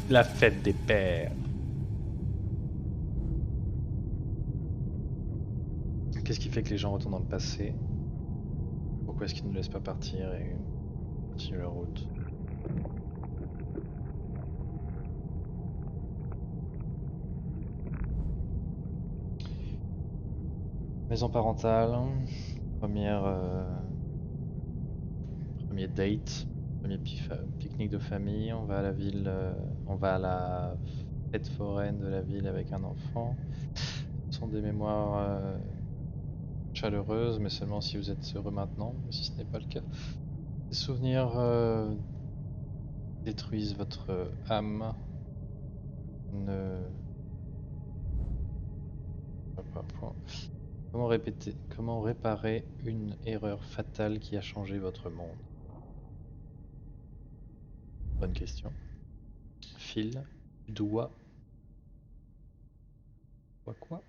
La fête des pères. Qu'est-ce qui fait que les gens retournent dans le passé? Pourquoi est-ce qu'ils ne nous laissent pas partir et continuer leur route? Maison parentale, première, premier date, premier pique-nique de famille. On va à la ville, on va à la fête foraine de la ville avec un enfant. Ce sont des mémoires chaleureuses, mais seulement si vous êtes heureux maintenant. Mais si ce n'est pas le cas, ces souvenirs détruisent votre âme. Ne pas, point. Comment réparer une erreur fatale qui a changé votre monde? Bonne question. Fil, doigt, quoi?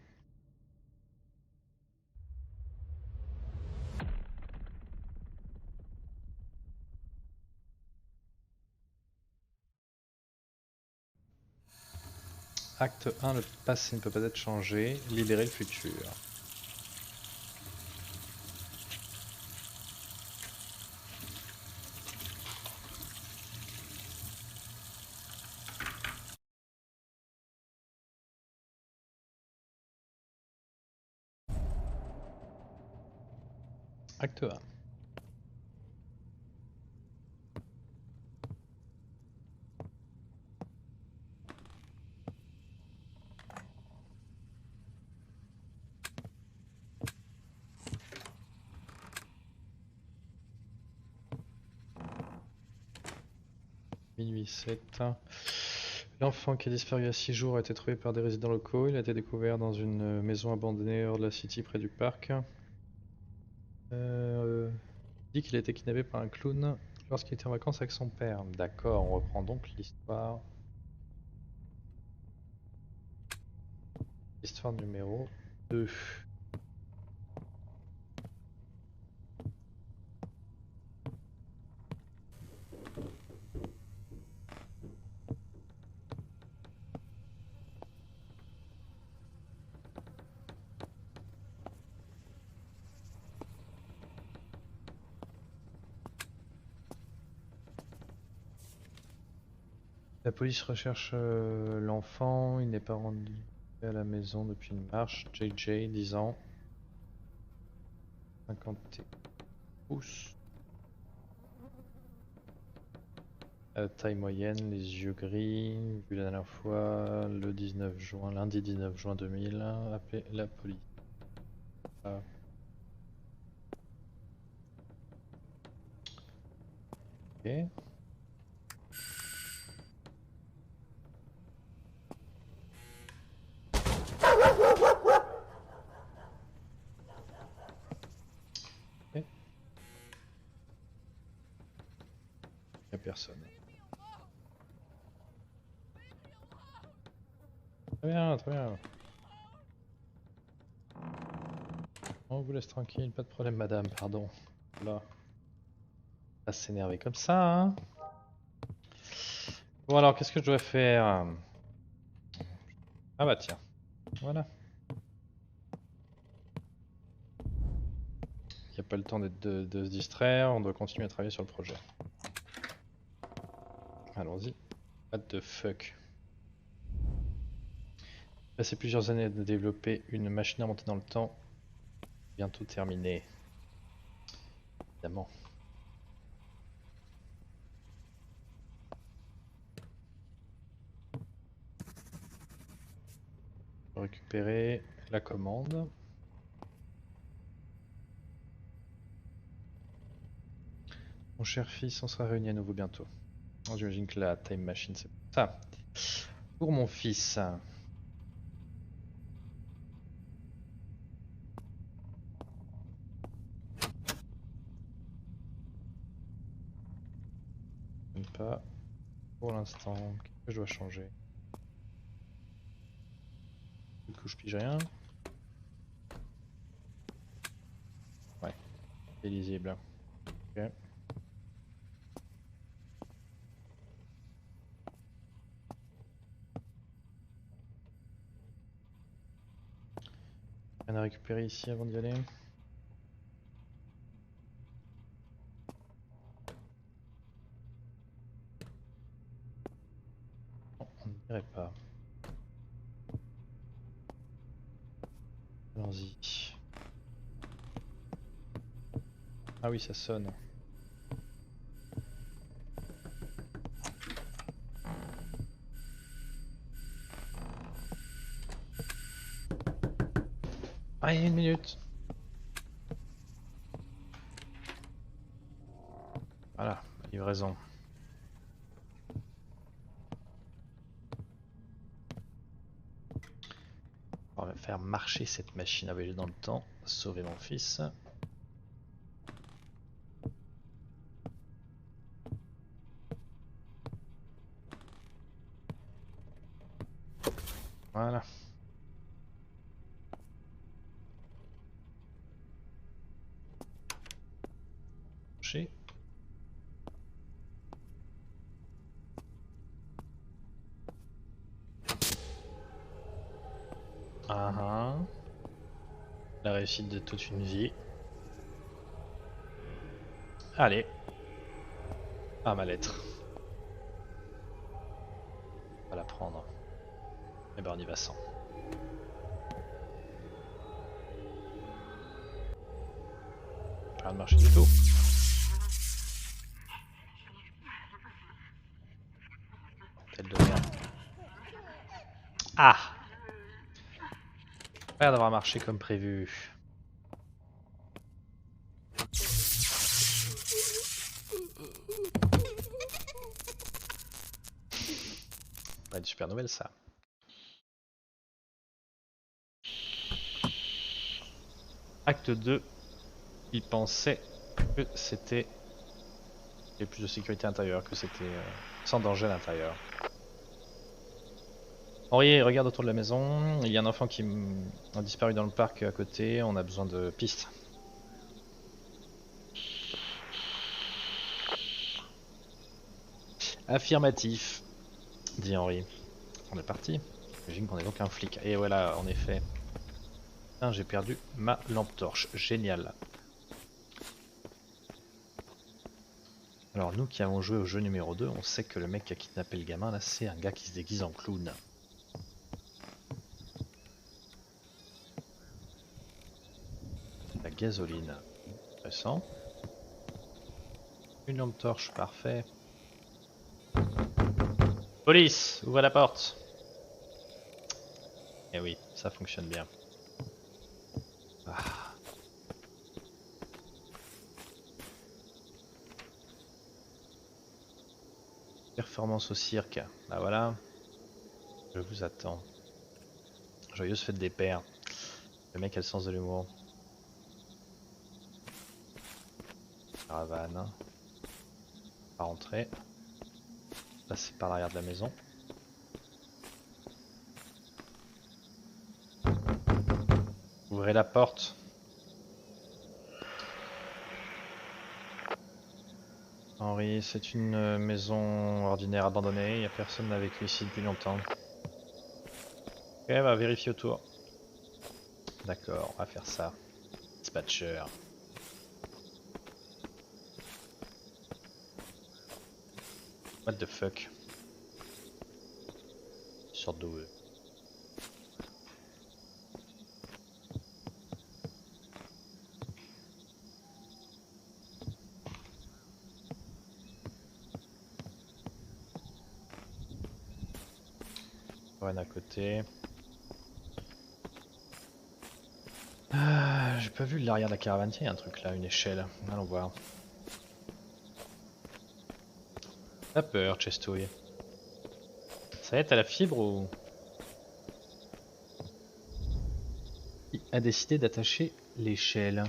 Acte 1, le passé ne peut pas être changé. Libérer le futur. Acte 1. Minuit 7. L'enfant qui a disparu il y a 6 jours a été trouvé par des résidents locaux. Il a été découvert dans une maison abandonnée hors de la city près du parc. Dit qu'il a été kidnappé par un clown lorsqu'il était en vacances avec son père. D'accord, on reprend donc l'histoire. Histoire numéro 2. La police recherche l'enfant. Il n'est pas rendu à la maison depuis une marche. JJ, 10 ans. 50 pouces. Taille moyenne, les yeux gris. Vu la dernière fois, le 19 juin, lundi 19 juin 2000. Appelez la police. Ah. Ok. Ok. Y a personne. Très bien, très bien. On vous laisse tranquille, pas de problème, madame, pardon. Là. Pas s'énerver comme ça, hein. Bon, alors, qu'est-ce que je dois faire? Ah bah tiens, voilà. Il n'y a pas le temps de se distraire, on doit continuer à travailler sur le projet. Allons-y. What the fuck? Passer plusieurs années à développer une machine à monter dans le temps. Bientôt terminé. Évidemment. Récupérer la commande. Mon cher fils, on sera réunis à nouveau bientôt. Oh, j'imagine que la time machine c'est pour ça. Pour mon fils. Pas pour l'instant. Qu'est-ce que je dois changer? Du coup, je pige rien. Ouais, c'est lisible. Ok. Rien à récupérer ici avant d'y aller. Non, on ne dirait pas. Allons-y. Ah oui, ça sonne. Ah, il y a 1 minute. Voilà, livraison. On va faire marcher cette machine à voyager dans le temps, sauver mon fils. Voilà. Marcher. Ah ah. La réussite de toute une vie. Allez. Ah, ma lettre. On va la prendre. Et ben on y va sans. Rien de marcher du tout. Telle de merde. Ah! Pas l'air d'avoir marché comme prévu. Pas une super nouvelle ça. Acte 2. Il pensait que c'était... Il y avait plus de sécurité intérieure, que c'était sans danger à l'intérieur. Henri, regarde autour de la maison. Il y a un enfant qui a disparu dans le parc à côté. On a besoin de pistes. Affirmatif, dit Henri. On est parti. J'imagine qu'on est donc un flic. Et voilà, en effet. J'ai perdu ma lampe torche. Génial. Alors nous qui avons joué au jeu numéro 2, on sait que le mec qui a kidnappé le gamin là, c'est un gars qui se déguise en clown. La gasoline. Intéressant. Une lampe torche, parfait. Police, ouvre la porte. Eh oui, ça fonctionne bien. Ah. Performance au cirque. Bah voilà. Je vous attends. Joyeuse fête des pères. Le mec a le sens de l'humour. Caravane. Pas rentrer. Passer par l'arrière de la maison. Ouvrez la porte. Henri, c'est une maison ordinaire abandonnée. Il n'y a personne avec lui ici depuis longtemps. Ok, on va vérifier autour. D'accord, on va faire ça. Dispatcher. What the fuck? Une sorte de... Caravane à côté. Ah, j'ai pas vu l'arrière de la caravane. Tiens, il y a un truc là, une échelle. Allons voir. T'as peur, Chestouille. Ça y est, t'as la fibre ou... Qui a décidé d'attacher l'échelle?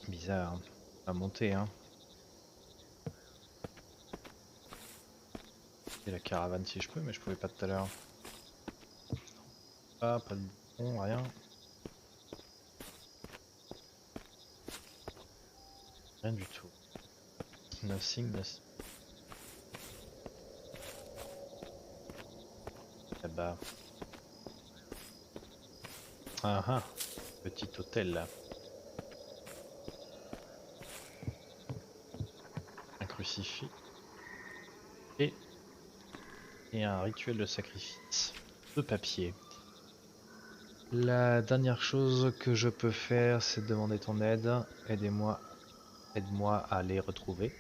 Bizarre. Hein. On va monter, hein. Et la caravane si je peux, mais je pouvais pas tout à l'heure. Ah, pas de bouton, rien. Rien du tout. Nothing, nothing. là-bas? Ah ah, petit hôtel là. Un crucifix. Et un rituel de sacrifice. De papier. La dernière chose que je peux faire, c'est demander ton aide. Aide-moi à les retrouver.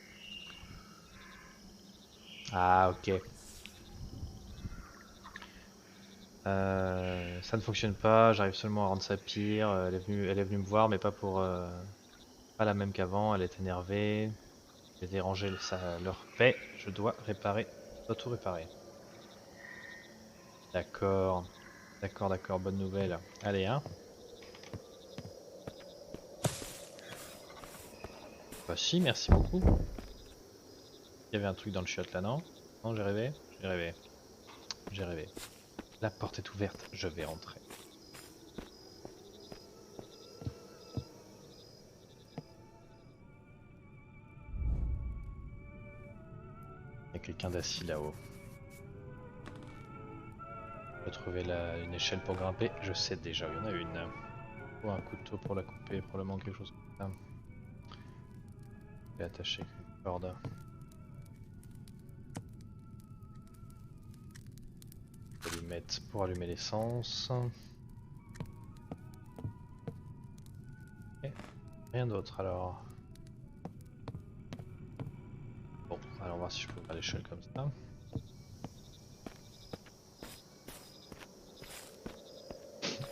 Ah, ok. Ça ne fonctionne pas, j'arrive seulement à rendre ça pire. Elle est venue me voir, mais pas pour. Pas la même qu'avant, elle est énervée. J'ai dérangé leur paix, je dois réparer. Je dois tout réparer. D'accord. D'accord, bonne nouvelle. Allez, hein. Bah si, merci beaucoup. Il y avait un truc dans le chiotte là, non? Non, j'ai rêvé? J'ai rêvé. J'ai rêvé. La porte est ouverte, je vais rentrer. Il y a quelqu'un d'assis là-haut. Je vais trouver une échelle pour grimper. Je sais déjà où il y en a une. Ou un couteau pour la couper, probablement quelque chose comme ça. Je vais attacher avec une corde. Je vais lui mettre pour allumer l'essence. Et rien d'autre alors. Bon, alors on va voir si je peux ouvrir l'échelle comme ça.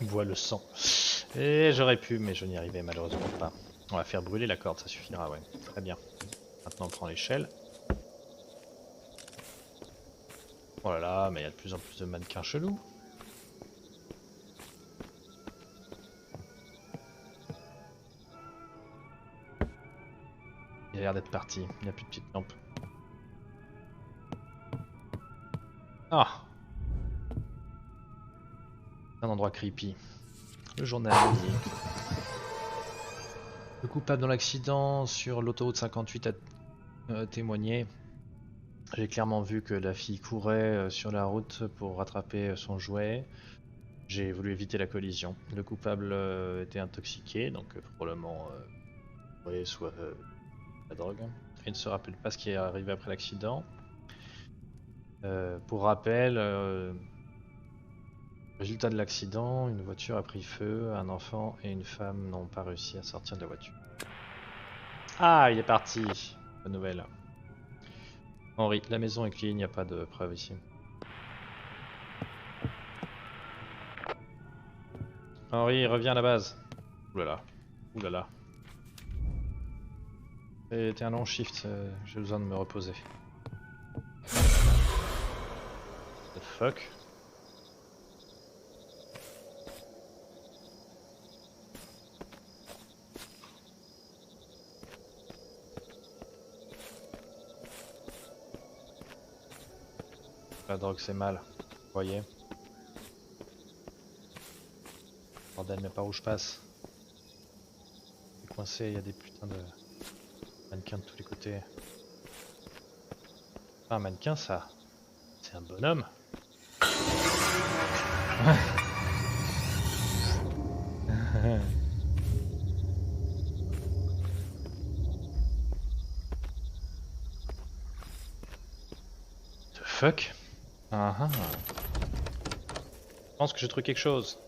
On voit le sang. Et j'aurais pu, mais je n'y arrivais malheureusement pas. On va faire brûler la corde, ça suffira, ouais. Très bien. Maintenant on prend l'échelle. Oh là là, mais il y a de plus en plus de mannequins chelous. Il a l'air d'être parti, il n'y a plus de petite lampe. Ah! Un endroit creepy. Le journal unique. Le coupable dans l'accident sur l'autoroute 58 a témoigné. J'ai clairement vu que la fille courait sur la route pour rattraper son jouet. J'ai voulu éviter la collision. Le coupable était intoxiqué, donc probablement ouais, soit la drogue. Il ne se rappelle pas ce qui est arrivé après l'accident. Pour rappel, résultat de l'accident, une voiture a pris feu, un enfant et une femme n'ont pas réussi à sortir de la voiture. Ah, il est parti. Bonne nouvelle. Henri, la maison est clean, il n'y a pas de preuve ici. Henri, reviens à la base. Oulala. Oulala. C'était un long shift, j'ai besoin de me reposer. The fuck? La drogue c'est mal, vous voyez. Bordel, mais par où je passe? Je suis coincé, il y a des putains de mannequins de tous les côtés. Pas un mannequin ça, c'est un bonhomme. The fuck? Ah ah. Je pense que j'ai trouvé quelque chose.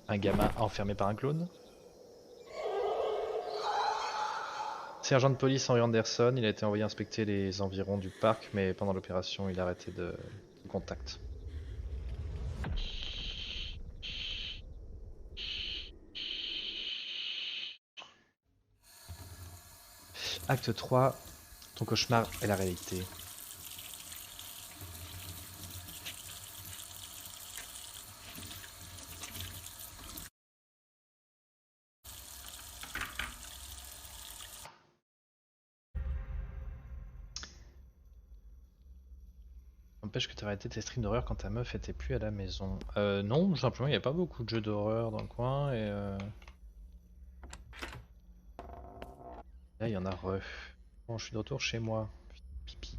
Un gamin enfermé par un clown. Sergent de police Henri Anderson, il a été envoyé inspecter les environs du parc, mais pendant l'opération, il a arrêté de contact. Acte 3, ton cauchemar est la réalité. N'empêche que tu as arrêté tes streams d'horreur quand ta meuf était plus à la maison. Non, simplement il n'y a pas beaucoup de jeux d'horreur dans le coin et là il y en a re. Bon, je suis de retour chez moi. Pipi.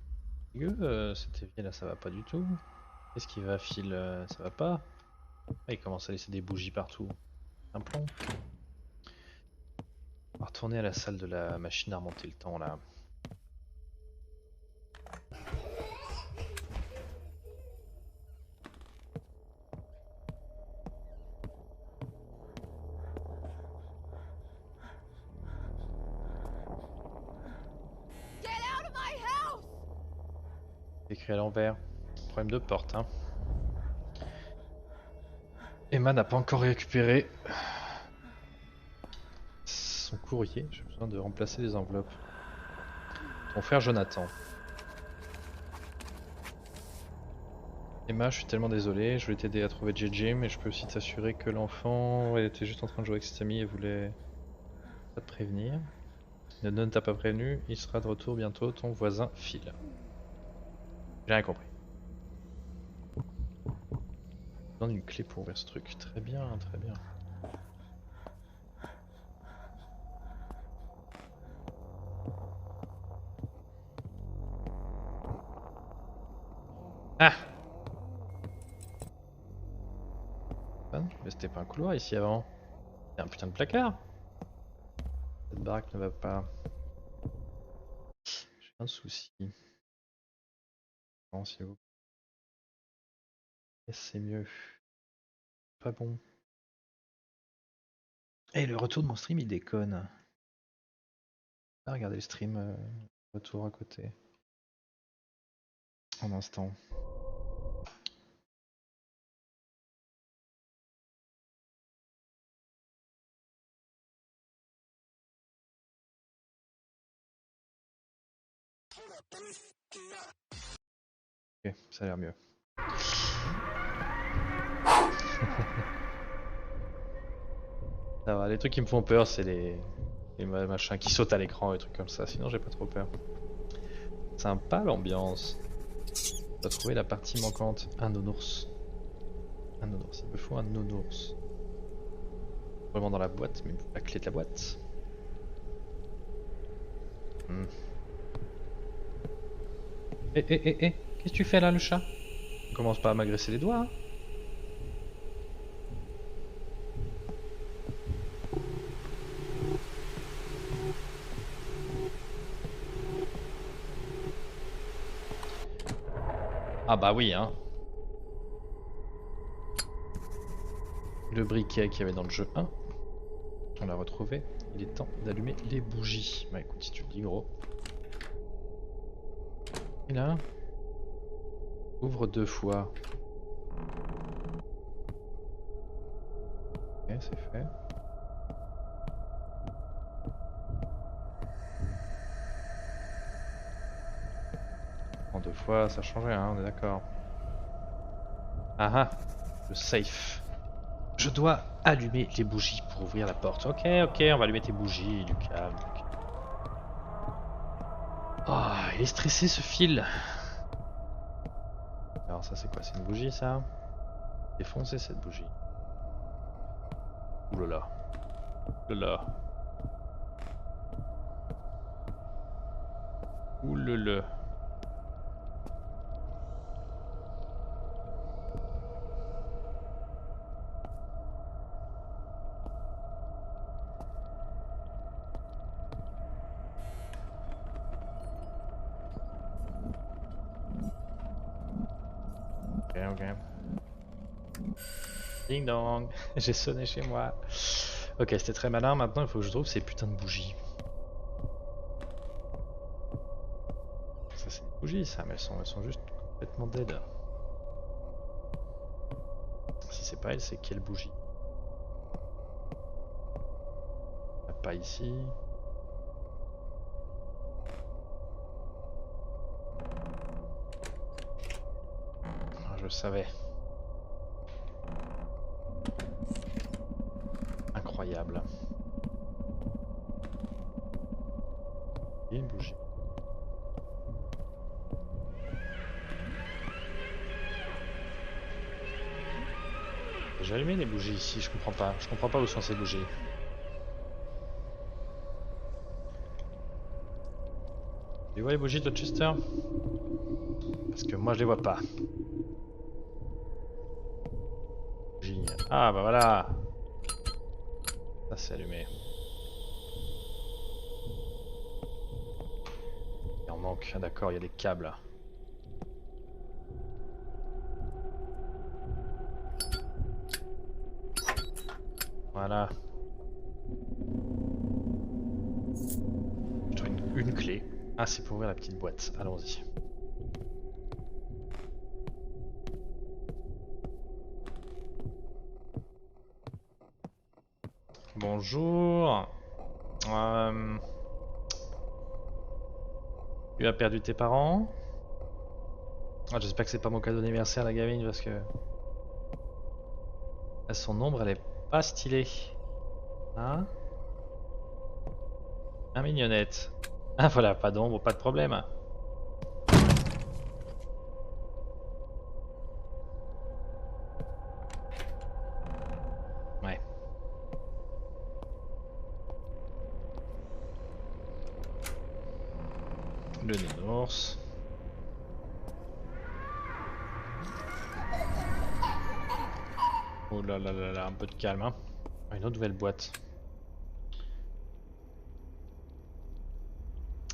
Cet évier là, ça va pas du tout. Qu'est-ce qui va, Phil? Ça va pas? Ah, il commence à laisser des bougies partout. Un plomb. On va retourner à la salle de la machine à remonter le temps là. Écrit à l'envers. Problème de porte, hein. Emma n'a pas encore récupéré son courrier. J'ai besoin de remplacer les enveloppes. Ton frère Jonathan. Emma, je suis tellement désolé. Je voulais t'aider à trouver JJ, mais je peux aussi t'assurer que l'enfant était juste en train de jouer avec ses amis et voulait pas te prévenir. Ne t'a pas prévenu, il sera de retour bientôt, ton voisin Phil. J'ai rien compris. Je donne une clé pour ouvrir ce truc. Très bien, très bien. Ah! Mais c'était pas un couloir ici avant. Il y a un putain de placard. Cette baraque ne va pas. J'ai un souci. Non, s'il vous plaît. C'est mieux. Pas bon. Et le retour de mon stream il déconne. Ah, regardez le stream retour à côté. Un instant. Ok, ça a l'air mieux. Ça va, les trucs qui me font peur, c'est les machins qui sautent à l'écran, et trucs comme ça. Sinon, j'ai pas trop peur. Sympa l'ambiance. On va trouver la partie manquante. Un nounours. Un nounours. Il me faut un nounours. Vraiment dans la boîte, mais il me faut la clé de la boîte. Qu'est-ce que tu fais là, le chat? On commence pas à m'agresser les doigts, hein. Ah bah oui, hein. Le briquet qu'il y avait dans le jeu 1. On l'a retrouvé. Il est temps d'allumer les bougies. Bah écoute, si tu le dis, gros. Et là, ouvre 2 fois. Ok, c'est fait. En 2 fois, ça change rien, on est d'accord. Ah ah, le safe. Je dois allumer les bougies pour ouvrir la porte. Ok, ok, on va allumer tes bougies, du calme. Oh, il est stressé ce fil. Alors ça c'est quoi? C'est une bougie ça? Défoncer cette bougie. Oulala. Oulala. Oulala. Ok, ok. Ding dong. J'ai sonné chez moi. Ok, c'était très malin. Maintenant il faut que je trouve ces putains de bougies. Ça c'est une bougie ça, mais elles sont juste complètement dead. Si c'est pas elle, c'est quelle bougie? Pas ici. Ah, je savais. Incroyable. Il y a une bougie. J'ai allumé les bougies ici, je comprends pas. Je comprends pas où sont ces bougies. Tu vois les bougies de Chester? Parce que moi je les vois pas. Ah bah voilà. Ça c'est allumé. Il en manque. Ah, d'accord, il y a des câbles. Voilà. Je trouve une clé. Ah, c'est pour ouvrir la petite boîte. Allons-y. Bonjour. Tu as perdu tes parents? Ah, j'espère que c'est pas mon cadeau d'anniversaire, la gamine, parce que son ombre, elle est pas stylée. Hein? Ah, mignonnette. Ah, voilà, pas d'ombre, pas de problème. Ouais. Le nounours. Oh là là là là, un peu de calme, hein. Une autre nouvelle boîte.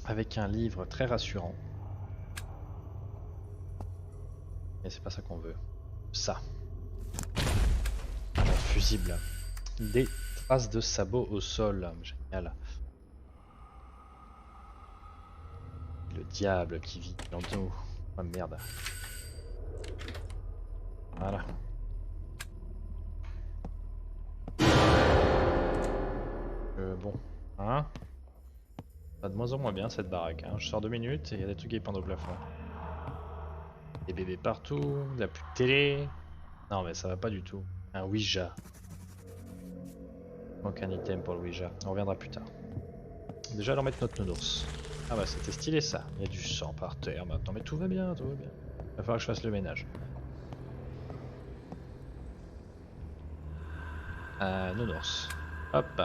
Avec un livre très rassurant. Mais c'est pas ça qu'on veut. Ça. Un fusible. Des traces de sabots au sol. Génial. Le diable qui vit en nous. Oh merde. Voilà. Bon. Hein? Ça va de moins en moins bien cette baraque. Hein. Je sors 2 minutes et il y a des trucs qui pendent au plafond. Des bébés partout, de la pute télé. Non mais ça va pas du tout. Un Ouija. Aucun item pour le Ouija. On reviendra plus tard. Déjà allons mettre notre nounours. Ah bah c'était stylé ça. Il y a du sang par terre maintenant. Mais tout va bien, tout va bien. Il va falloir que je fasse le ménage. Nounours. Hop.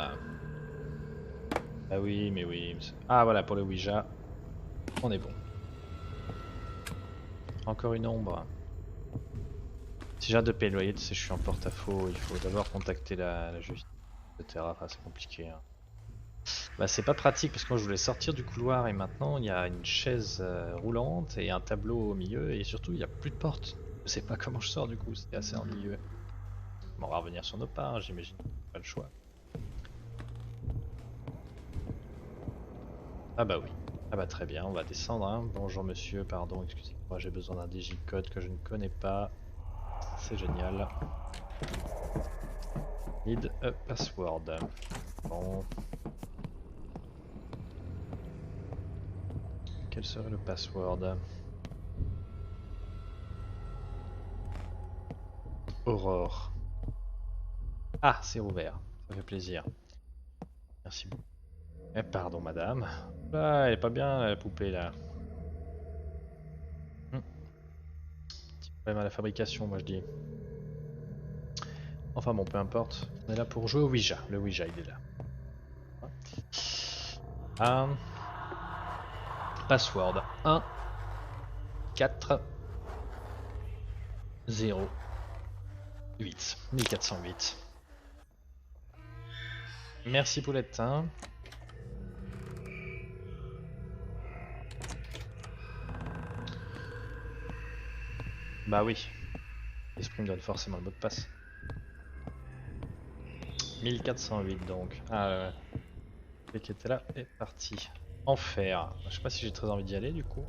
Ah oui, mais oui. Ah voilà pour le Ouija. On est bon. Encore une ombre. Si j'arrête de payer le loyer, tu sais, je suis en porte-à-faux. Il faut d'abord contacter la justice, etc. Enfin, c'est compliqué. Hein. Bah, c'est pas pratique parce que moi je voulais sortir du couloir et maintenant il y a une chaise roulante et un tableau au milieu et surtout il n'y a plus de porte. Je sais pas comment je sors du coup, c'était assez ennuyeux. Bon, on va revenir sur nos pas, hein, j'imagine. Pas le choix. Ah bah oui. Ah bah très bien, on va descendre. Hein. Bonjour monsieur, pardon, excusez-moi, j'ai besoin d'un digicode que je ne connais pas. C'est génial. Need a password. Bon. Quel serait le password? Aurore. Ah, c'est ouvert. Ça fait plaisir. Merci beaucoup. Eh, pardon, madame. Bah, elle est pas bien, la poupée, là. Petit problème à la fabrication, moi, je dis. Enfin bon, peu importe. On est là pour jouer au Ouija. Le Ouija, il est là. Password 1 4 0 8 1408. Merci Poulette. Hein. Bah oui. L'esprit me donne forcément le mot de passe. 1408 donc. Ah ouais. Qui était là est parti. Enfer. Je sais pas si j'ai très envie d'y aller du coup.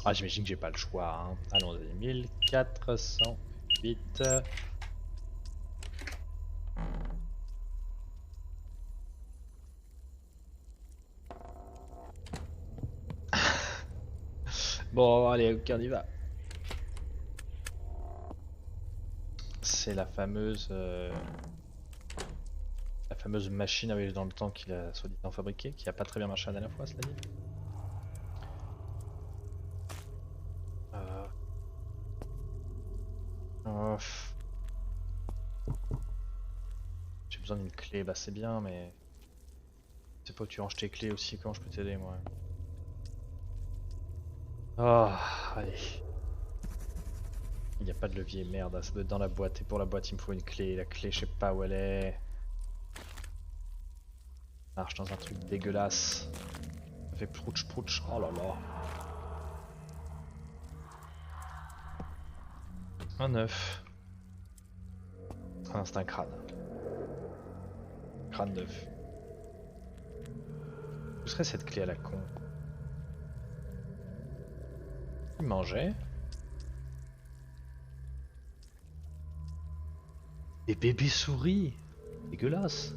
Ah j'imagine que j'ai pas le choix. Hein. Allons-y. 1408. Bon allez, ok on y va. C'est la fameuse machine à voyager dans le temps qu'il a soi-disant fabriquée, qui a pas très bien marché la dernière fois, cela dit. Euh, J'ai besoin d'une clé, bah c'est bien, mais je sais pas où tu ranges tes clés aussi, comment je peux t'aider moi. Oh, allez. Il n'y a pas de levier, merde, ça doit être dans la boîte. Et pour la boîte, il me faut une clé. La clé, je sais pas où elle est. Marche dans un truc dégueulasse. Ça fait prouch prouch. Oh là là. Un œuf. Ah, c'est un crâne. Crâne d'œuf. Où serait cette clé à la con? Il mangeait. Des bébés souris. Dégueulasse.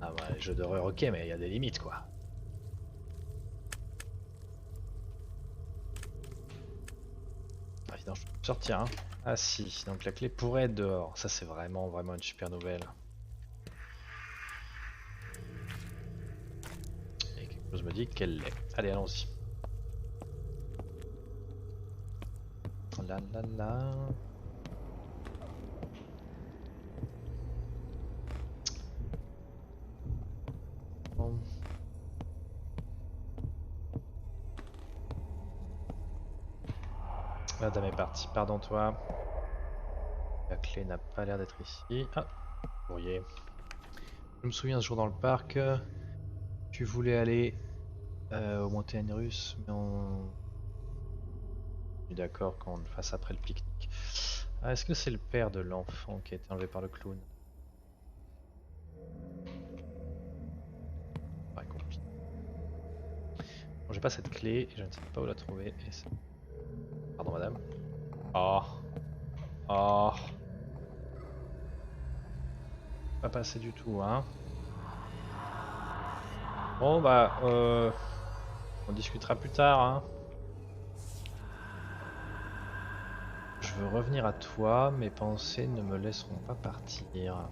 Ah ouais, les jeux d'horreur, ok, mais il y a des limites quoi. Ah, évidemment, je peux sortir, hein. Ah si, donc la clé pourrait être dehors. Ça, c'est vraiment une super nouvelle. Et quelque chose me dit qu'elle l'est. Allez, allons-y. La la la. Bon. La dame est partie, pardon toi. La clé n'a pas l'air d'être ici. Ah, courrier. Je me souviens ce jour dans le parc, tu voulais aller aux montagnes russes, mais on est d'accord qu'on le fasse après le pique-nique. Ah, est-ce que c'est le père de l'enfant qui a été enlevé par le clown? Ouais, compliqué. Bon, j'ai pas cette clé et je ne sais pas où la trouver. Pardon madame. Oh, oh, pas passé du tout, hein. Bon bah, on discutera plus tard, hein. Je veux revenir à toi, mes pensées ne me laisseront pas partir.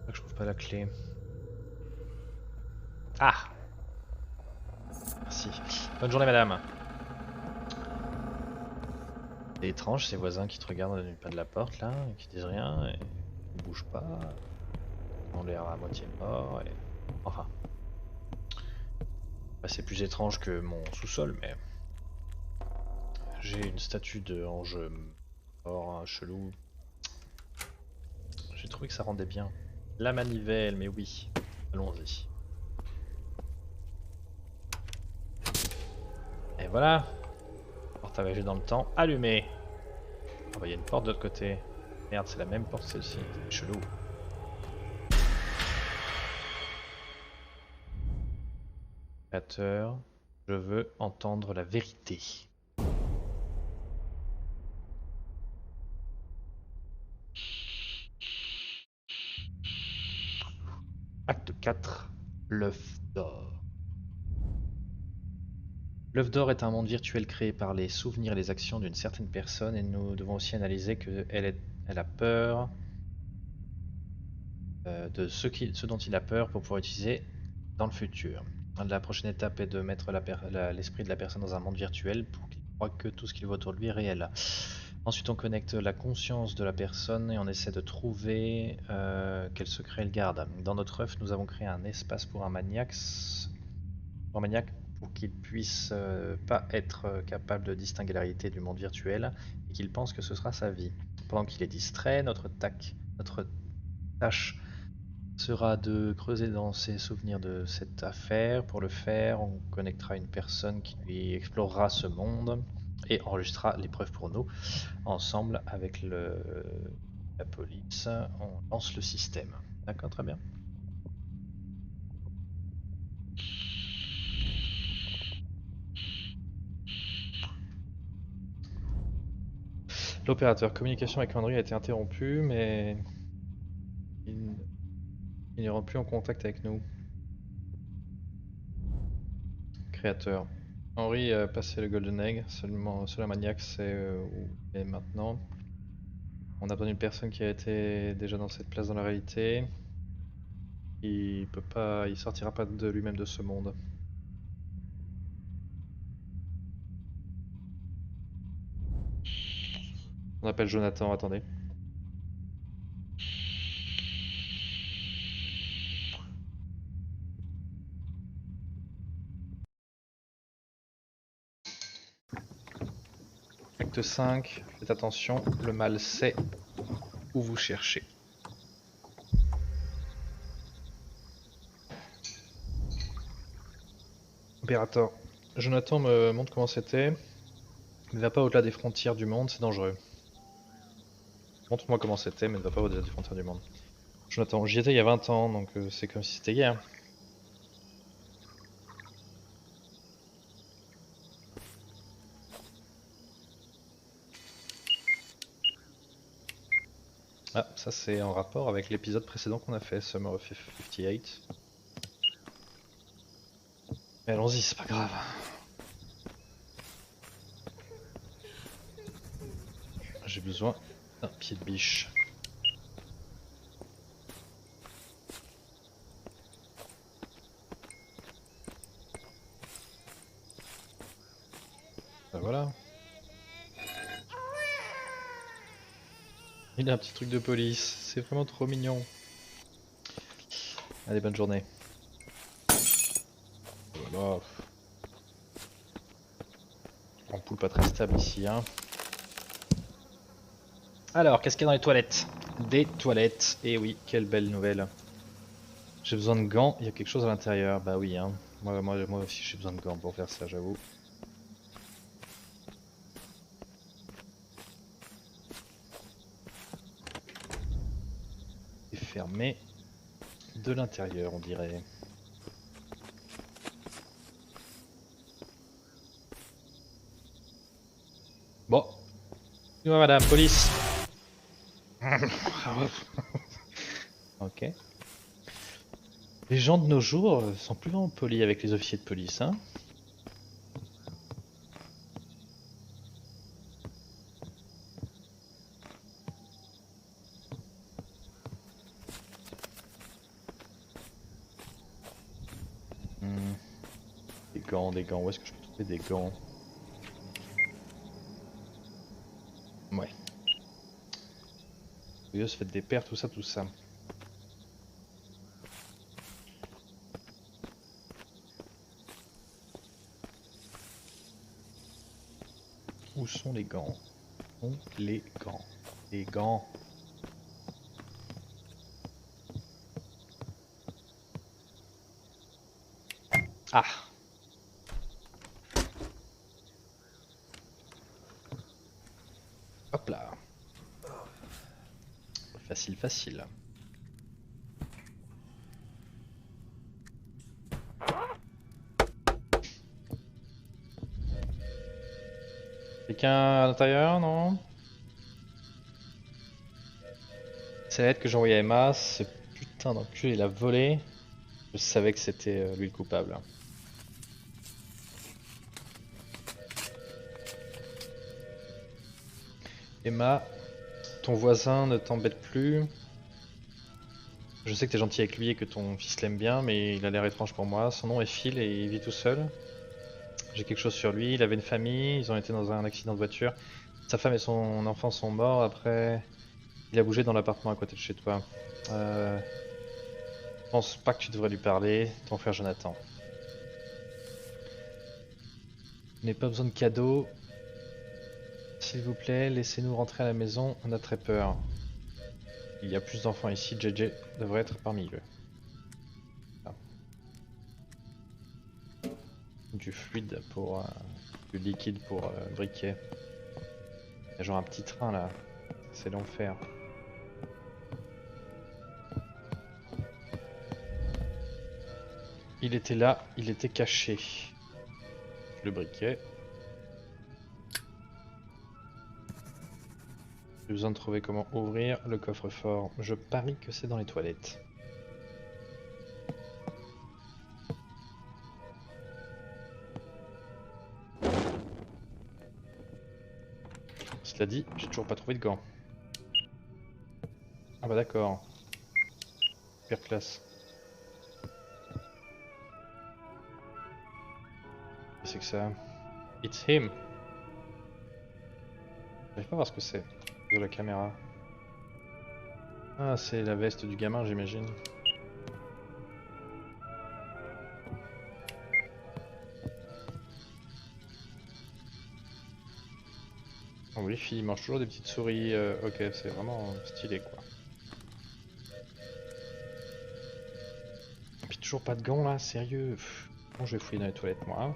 Je trouve pas la clé. Ah, merci. Bonne journée madame. C'est étrange ces voisins qui te regardent du pas de la porte là, et qui disent rien, et qui bougent pas, qui ont l'air à moitié morts, et... Enfin, bah, c'est plus étrange que mon sous-sol, mais... J'ai une statue de ange mort, chelou. J'ai trouvé que ça rendait bien. La manivelle, mais oui. Allons-y. Et voilà. Porte à voyager dans le temps, allumée. Ah bah il y a une porte de l'autre côté. Merde, c'est la même porte celle-ci. C'est chelou. Créateur, je veux entendre la vérité. Acte 4. L'œuf d'or. L'œuf d'or est un monde virtuel créé par les souvenirs et les actions d'une certaine personne et nous devons aussi analyser elle a peur de ce dont il a peur pour pouvoir utiliser dans le futur. La prochaine étape est de mettre l'esprit de la personne dans un monde virtuel pour qu'il croit que tout ce qu'il voit autour de lui est réel. Ensuite, on connecte la conscience de la personne et on essaie de trouver quel secret elle garde. Dans notre œuf, nous avons créé un espace pour un maniaque pour qu'il puisse pas être capable de distinguer la réalité du monde virtuel et qu'il pense que ce sera sa vie. Pendant qu'il est distrait, notre tâche sera de creuser dans ses souvenirs de cette affaire. Pour le faire, on connectera une personne qui lui explorera ce monde et enregistrera les preuves pour nous. Ensemble, avec la police, on lance le système. D'accord, très bien. L'opérateur communication avec Henry a été interrompue, mais ils n'iront plus en contact avec nous. Créateur. Henry a passé le Golden Egg, seulement seul maniaque sait où il est maintenant. On a besoin d'une personne qui a été déjà dans cette place dans la réalité. Il peut pas, il sortira pas de lui-même de ce monde. On appelle Jonathan, attendez. acte 5, faites attention, le mal sait où vous cherchez. Opérateur, Jonathan me montre comment c'était. Ne va pas au-delà des frontières du monde, c'est dangereux. Montre-moi comment c'était, mais ne va pas au-delà des frontières du monde. Jonathan, j'y étais il y a 20 ans, donc c'est comme si c'était hier. Ah, ça c'est en rapport avec l'épisode précédent qu'on a fait, Summer of 58. Mais allons-y, c'est pas grave. J'ai besoin d'un pied de biche. Bah voilà. Il a un petit truc de police, c'est vraiment trop mignon. Allez, bonne journée. Voilà. Ampoule pas très stable ici, hein. Alors, qu'est-ce qu'il y a dans les toilettes? Des toilettes. Et oui, quelle belle nouvelle. J'ai besoin de gants, il y a quelque chose à l'intérieur. Bah oui, hein. Moi aussi j'ai besoin de gants pour faire ça, j'avoue. C'est fermé de l'intérieur, on dirait. Bon. Dis-moi, madame, police. Ok. Les gens de nos jours sont plus vraiment polis avec les officiers de police, hein. Hmm. Des gants, où est-ce que je peux trouver des gants? Ouais. Se fait des paires, tout ça, tout ça. Où sont les gants? Où sont les gants? Les gants. Ah! Hop là. Facile, facile. Quelqu'un à l'intérieur, non? C'est la lettre que j'ai envoyée à Emma, ce putain d'enculé il a volé. Je savais que c'était lui le coupable. Emma, ton voisin ne t'embête plus. Je sais que t'es gentil avec lui et que ton fils l'aime bien, mais il a l'air étrange pour moi. Son nom est Phil et il vit tout seul. J'ai quelque chose sur lui, il avait une famille, ils ont été dans un accident de voiture. Sa femme et son enfant sont morts, après il a bougé dans l'appartement à côté de chez toi. Je pense pas que tu devrais lui parler, ton frère Jonathan. Je n'ai pas besoin de cadeaux. S'il vous plaît, laissez-nous rentrer à la maison, on a très peur. Il y a plus d'enfants ici, JJ devrait être parmi eux. Ah. Du fluide pour... du liquide pour briquet. Il y a genre un petit train là, c'est l'enfer. Il était là, il était caché. Le briquet. J'ai besoin de trouver comment ouvrir le coffre-fort. Je parie que c'est dans les toilettes. Cela dit, j'ai toujours pas trouvé de gants. Ah bah d'accord. Super classe. Qu'est-ce que c'est que ça? It's him. J'arrive pas à voir ce que c'est de la caméra. Ah, c'est la veste du gamin, j'imagine. Oh, Wi-Fi, il mange toujours des petites souris. Ok, c'est vraiment stylé quoi. Et puis toujours pas de gants là, sérieux. Bon, je vais fouiller dans les toilettes moi.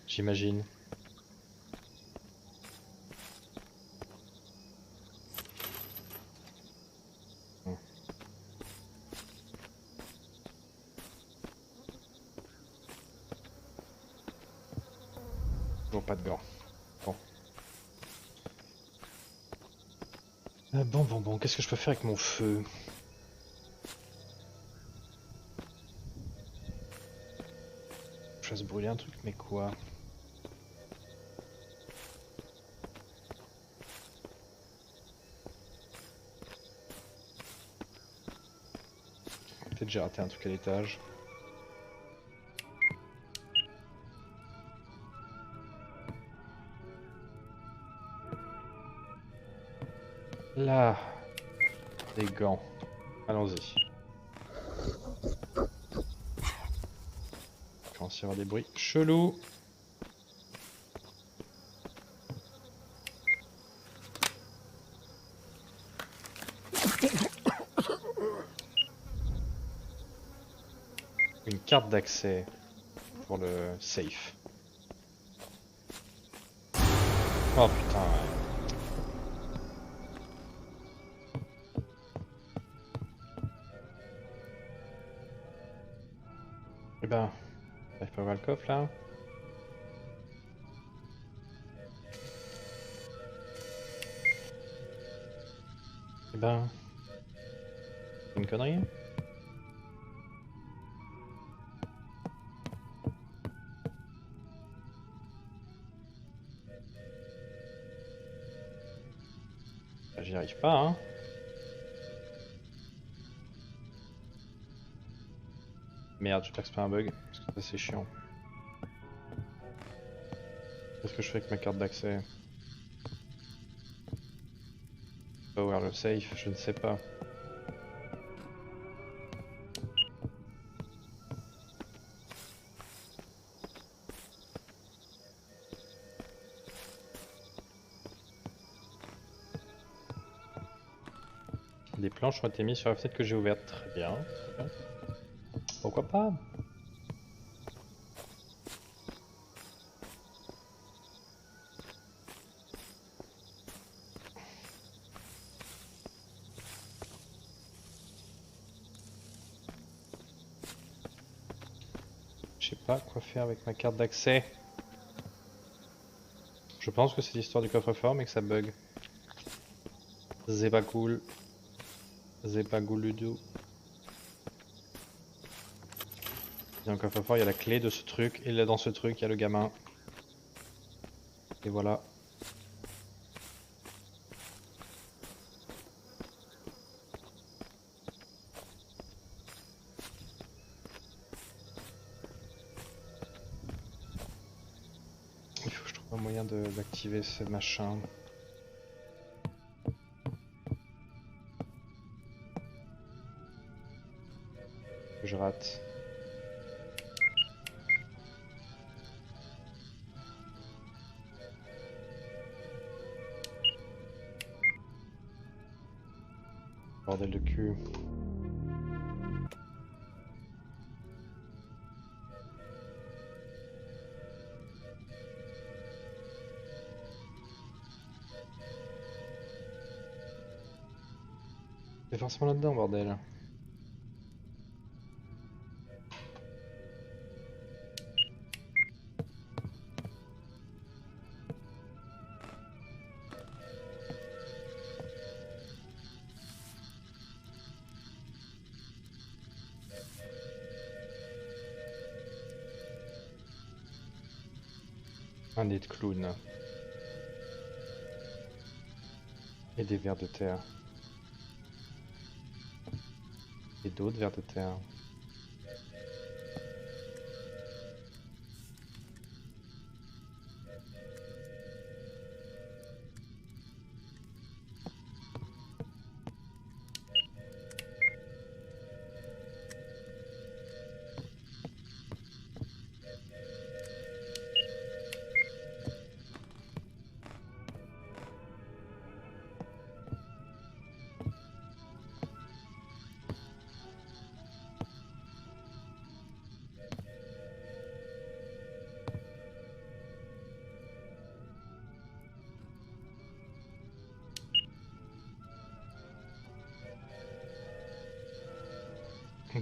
J'imagine. Toujours pas de gants. Bon. Bon, qu'est-ce que je peux faire avec mon feu? Je fasse brûler un truc, mais quoi? Peut-être j'ai raté un truc à l'étage. Là, des gants. Allons-y. Il commence à y avoir des bruits chelous. Une carte d'accès pour le safe. Oh putain. Eh ben, j'arrive pas à ouvrir le coffre là. Eh ben, c'est une connerie. J'y arrive pas, hein. Merde, j'espère que c'est pas un bug, parce que ça c'est chiant. Qu'est-ce que je fais avec ma carte d'accès? Pas ouvrir le safe, je ne sais pas. Des planches ont été mises sur la fenêtre que j'ai ouverte. Très bien, très bien. Pourquoi pas? Je sais pas quoi faire avec ma carte d'accès. Je pense que c'est l'histoire du coffre-fort mais que ça bug. C'est pas cool. C'est pas cool du tout. Dans le coffre-fort, il y a la clé de ce truc, et là dans ce truc, il y a le gamin. Et voilà. Il faut que je trouve un moyen d'activer ce machin. Que je rate. Bordel de cul. C'est forcément là-dedans, bordel. Un nid de clown. Et des vers de terre. Et d'autres vers de terre.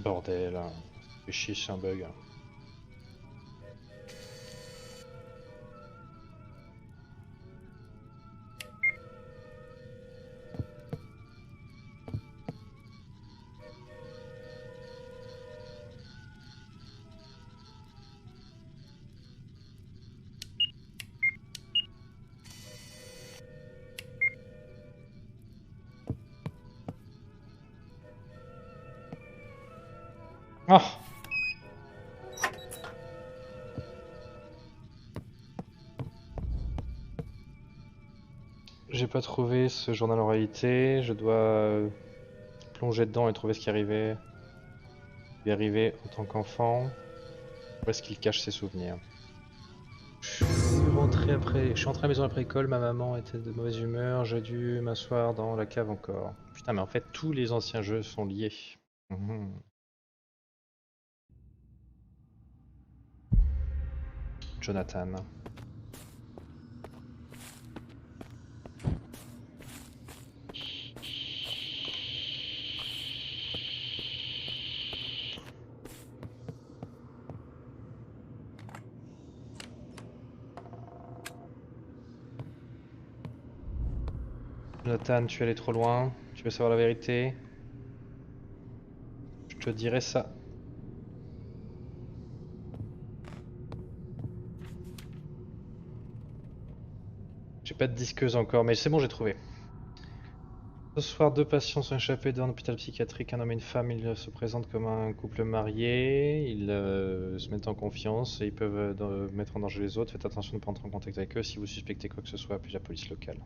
Bordel, hein. Fais chier, c'est un bug. Oh! J'ai pas trouvé ce journal en réalité, je dois plonger dedans et trouver ce qui arrivait. Lui arriver en tant qu'enfant. Où est-ce qu'il cache ses souvenirs? Je suis rentré à la maison après l'école, ma maman était de mauvaise humeur, j'ai dû m'asseoir dans la cave encore. Putain, mais en fait, tous les anciens jeux sont liés. Mhm. Jonathan. Jonathan, tu es allé trop loin. Tu veux savoir la vérité? Je te dirai ça. J'ai pas de disqueuse encore, mais c'est bon, j'ai trouvé. Ce soir, deux patients sont échappés d'un hôpital psychiatrique, un homme et une femme. Ils se présentent comme un couple marié. Ils se mettent en confiance et ils peuvent mettre en danger les autres. Faites attention de ne pas entrer en contact avec eux. Si vous suspectez quoi que ce soit, appelez la police locale.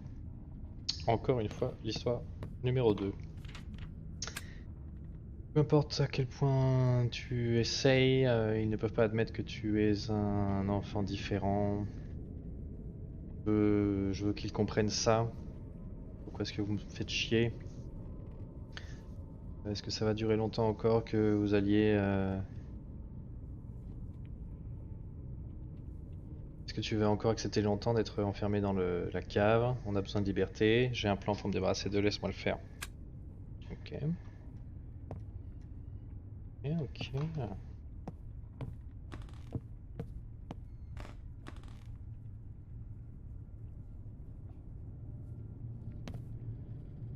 Encore une fois, l'histoire numéro 2. Peu importe à quel point tu essayes, ils ne peuvent pas admettre que tu es un enfant différent. Je veux qu'ils comprennent ça. Pourquoi est-ce que vous me faites chier? Est-ce que ça va durer longtemps encore que vous alliez... Est-ce que tu veux encore accepter longtemps d'être enfermé dans la cave? On a besoin de liberté. J'ai un plan pour me débarrasser d'eux, laisse-moi le faire. Ok. Ok.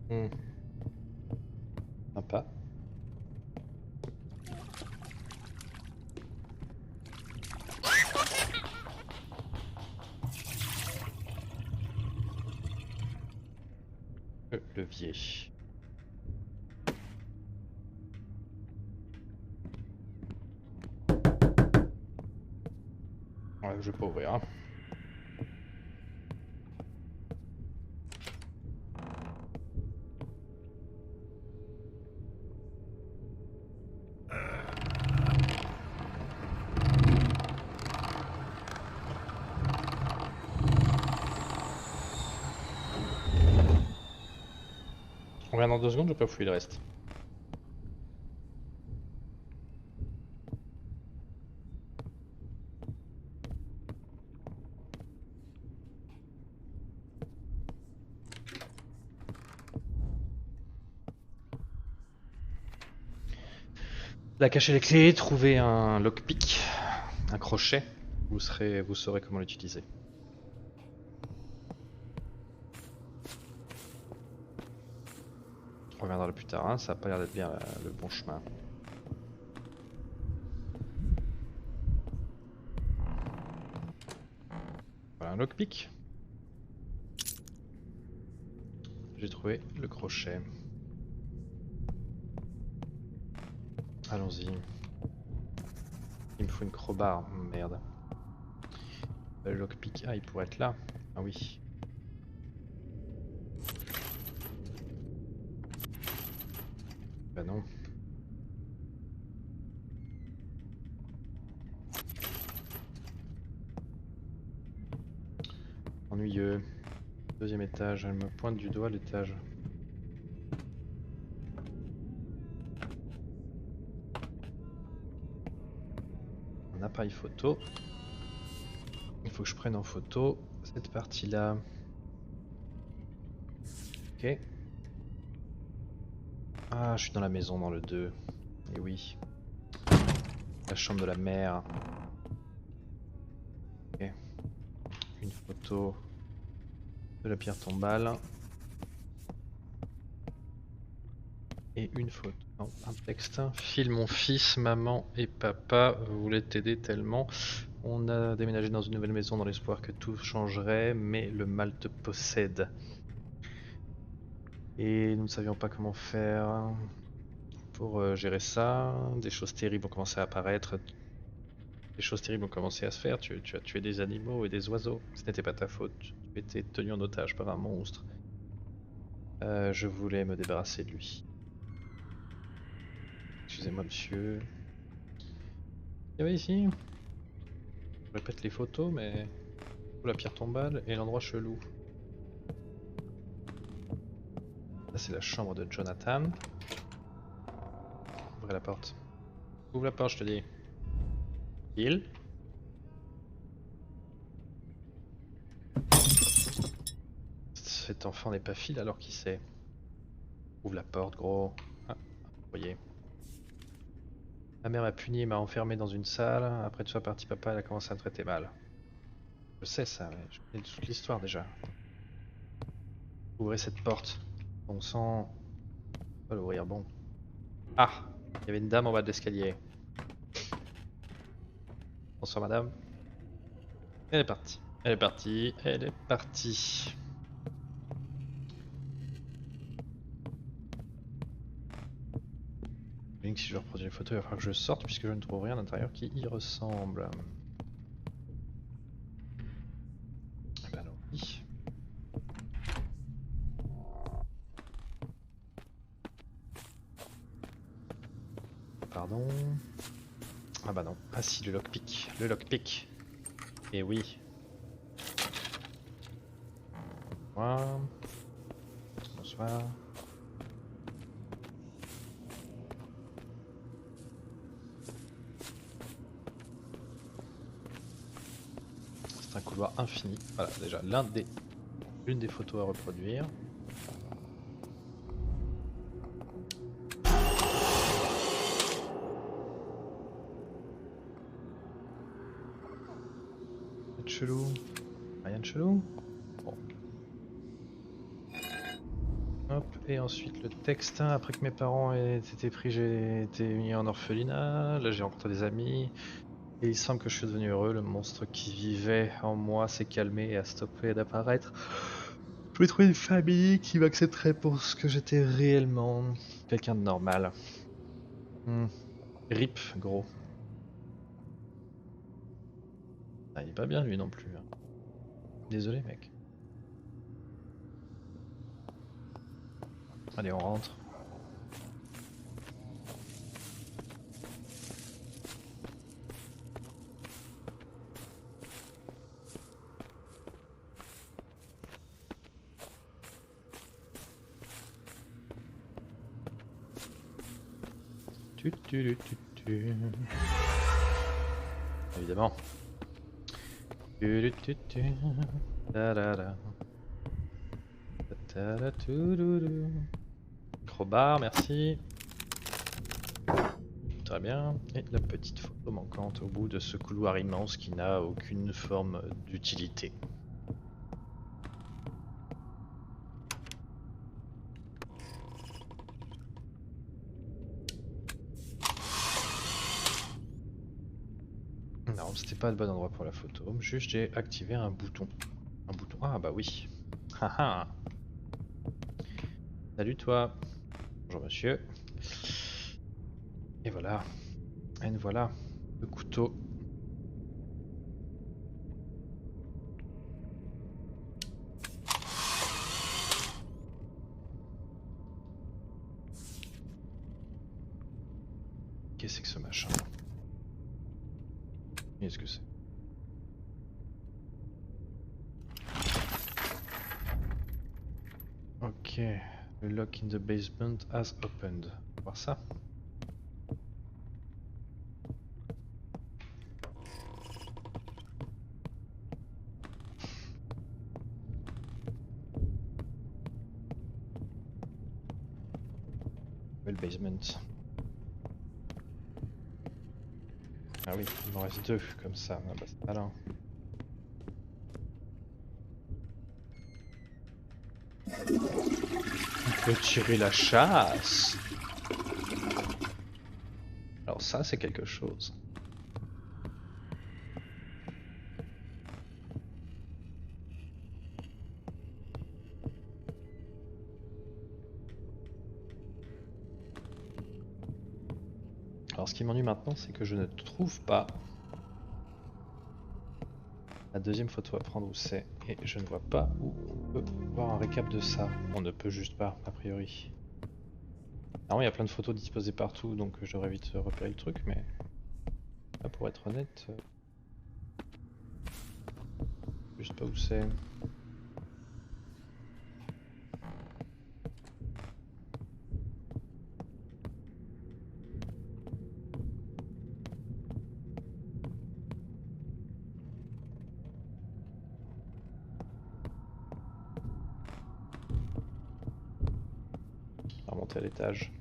Hmm. Sympa. Le levier. Ouais, je vais pas ouvrir, hein. On revient dans 2 secondes, je peux fouiller le reste. Là, cacher les clés, trouver un lockpick, un crochet. Vous saurez comment l'utiliser. On reviendra plus tard, hein, ça a pas l'air d'être bien le bon chemin. Voilà un lockpick. J'ai trouvé le crochet. Allons-y. Il me faut une crowbar, merde. Le lockpick, ah il pourrait être là. Ah oui. Bah non. Ennuyeux. Deuxième étage, elle me pointe du doigt l'étage. Un appareil photo. Il faut que je prenne en photo cette partie-là. Ok. Ah, je suis dans la maison dans le 2. Et oui. La chambre de la mère. Ok. Une photo de la pierre tombale. Et une photo. Non, un texte. File mon fils, maman et papa voulaient t'aider tellement. On a déménagé dans une nouvelle maison dans l'espoir que tout changerait, mais le mal te possède. Et nous ne savions pas comment faire pour gérer ça. Des choses terribles ont commencé à apparaître. Des choses terribles ont commencé à se faire. Tu as tué des animaux et des oiseaux. Ce n'était pas ta faute. Tu étais tenu en otage par un monstre. Je voulais me débarrasser de lui. Excusez-moi, monsieur. Il y avait ici. Je répète les photos, mais la pierre tombale et l'endroit chelou. Là, c'est la chambre de Jonathan. Ouvrez la porte. Ouvre la porte, je te dis. Il. Cet enfant n'est pas fil alors qui sait. Ouvre la porte, gros. Ah, vous voyez. Ma mère m'a puni et m'a enfermé dans une salle. Après que tu sois parti, papa, elle a commencé à me traiter mal. Je sais ça, mais je connais toute l'histoire déjà. Ouvrez cette porte. Bon sang. Pas l'ouvrir, bon. Ah! Il y avait une dame en bas de l'escalier. Bonsoir, madame. Elle est partie. Elle est partie. Elle est partie. Si je reproduis les photos, il va falloir que je sorte puisque je ne trouve rien à l'intérieur qui y ressemble. Eh ben alors, oui. Pardon. Ah bah non. Ah si, le lockpick. Le lockpick. Et oui. Bonsoir. Bonsoir. C'est un couloir infini. Voilà, déjà l'une des photos à reproduire. Chelou. Rien de chelou. Bon. Hop, et ensuite le texte. Après que mes parents aient été pris, j'ai été mis en orphelinat. Là, j'ai rencontré des amis. Et il semble que je suis devenu heureux. Le monstre qui vivait en moi s'est calmé et a stoppé d'apparaître. Je vais trouver une famille qui m'accepterait pour ce que j'étais réellement. Quelqu'un de normal. Rip, gros. Ah, il est pas bien lui non plus. Hein. Désolé, mec. Allez, on rentre. Évidemment. Crowbar, merci. Très bien. Et la petite photo manquante au bout de ce couloir immense qui n'a aucune forme d'utilité. Non, c'était pas le bon endroit pour la photo. Juste j'ai activé un bouton. Un bouton. Ah bah oui. Haha. Salut toi. Bonjour monsieur. Et voilà. Et voilà. Le couteau. Qu'est-ce que ce machin? Qu'est-ce que c'est? Ok. Le lock in the basement has opened. On va voir ça. Le basement. Ah oui, il m'en reste 2 comme ça. Ah bah c'est malin. On peut tirer la chasse. Alors ça c'est quelque chose. Alors ce qui m'ennuie maintenant c'est que je ne trouve pas la deuxième photo à prendre où c'est et je ne vois pas où on peut voir un récap de ça. On ne peut juste pas a priori. Alors il y a plein de photos disposées partout donc je devrais vite repérer le truc mais là, pour être honnête, juste pas où c'est. On va remonter à l'étage.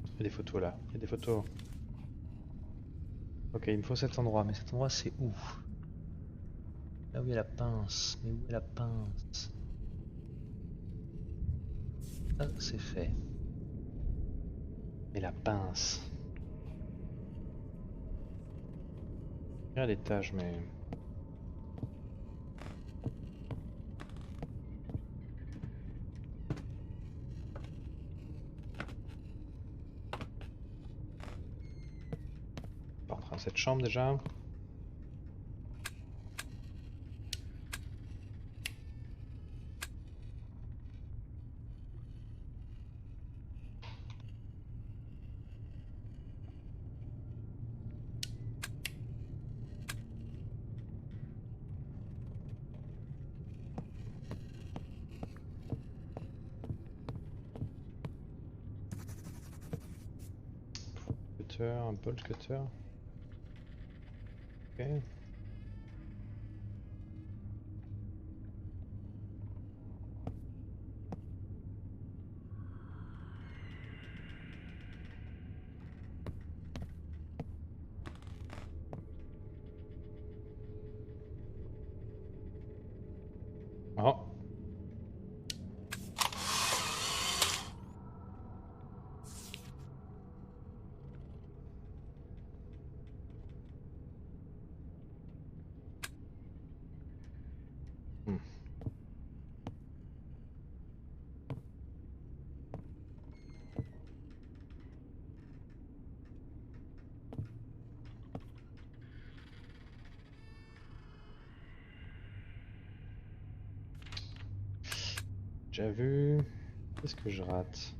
Il y a des photos là, il y a des photos. Ok, il me faut cet endroit, mais cet endroit c'est où? Là où il y a la pince, mais où est la pince? Ah, c'est fait. Mais la pince. Il y a l'étage, mais... On va rentrer dans cette chambre déjà. Cutter, un bolt cutter. Ok. Oh. Hmm. Déjà vu. Qu'est-ce que je rate?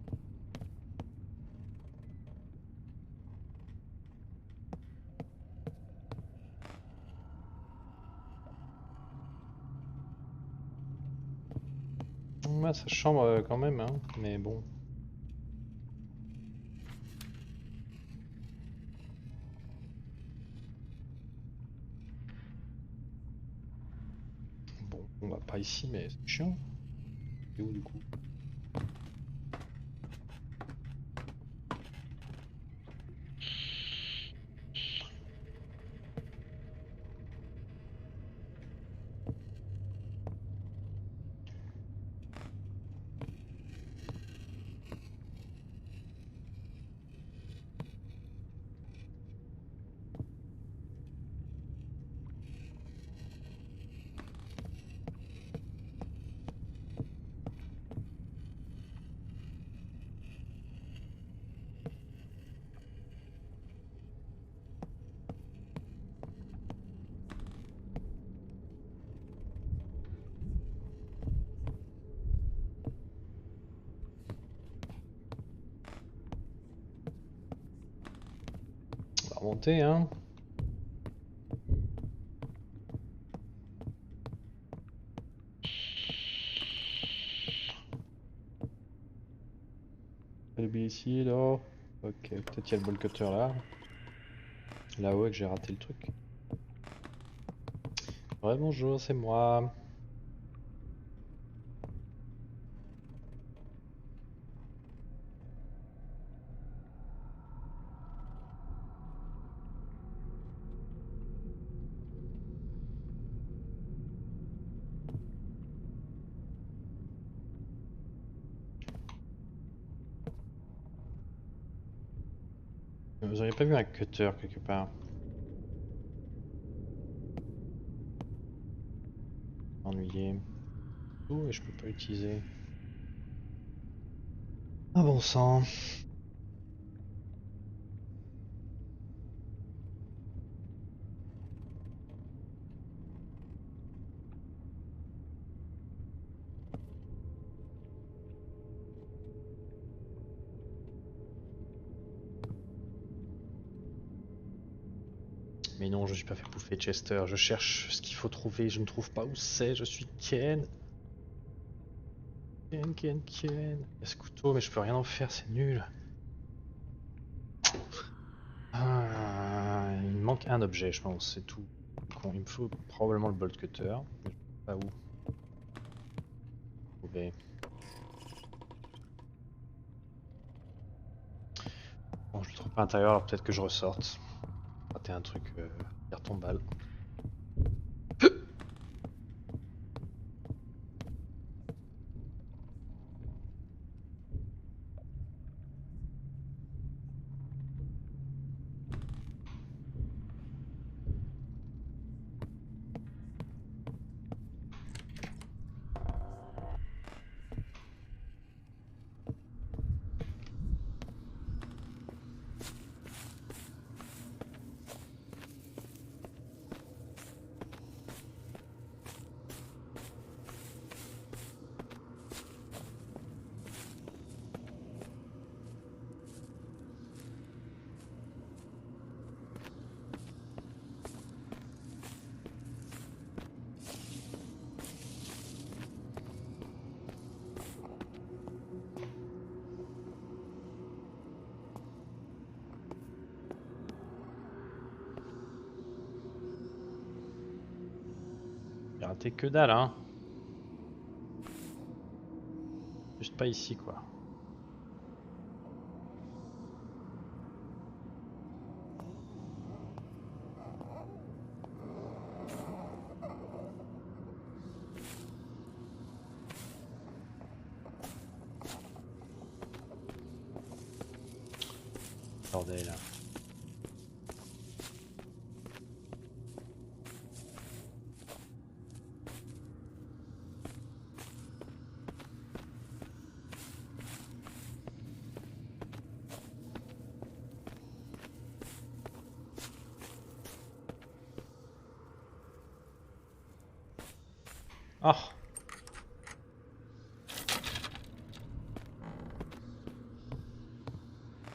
Ouais, sa chambre quand même, hein. Mais bon. Bon, on va pas ici, mais c'est chiant. C'est où du coup? On va remonter, hein. Pas d'oublier ici, là. Ok, peut-être il y a le ball cutter là. Là-haut et que j'ai raté le truc. Ouais, bonjour, c'est moi. Vous auriez pas vu un cutter quelque part? Ennuyé. Oh, et je peux pas l'utiliser. Ah bon sang. Mais non, je suis pas fait bouffer Chester. Je cherche ce qu'il faut trouver. Je ne trouve pas où c'est. Je suis Ken. Ken, Ken, Ken. Il y a ce couteau, mais je peux rien en faire. C'est nul. Ah, il me manque un objet, je pense. C'est tout. Il me faut probablement le bolt cutter. Mais je sais pas où trouver. Bon, je le trouve pas à l'intérieur, alors peut-être que je ressorte. Rater un truc, carton balle. J'ai raté que dalle, hein. Juste pas ici, quoi. Bordel. Oh!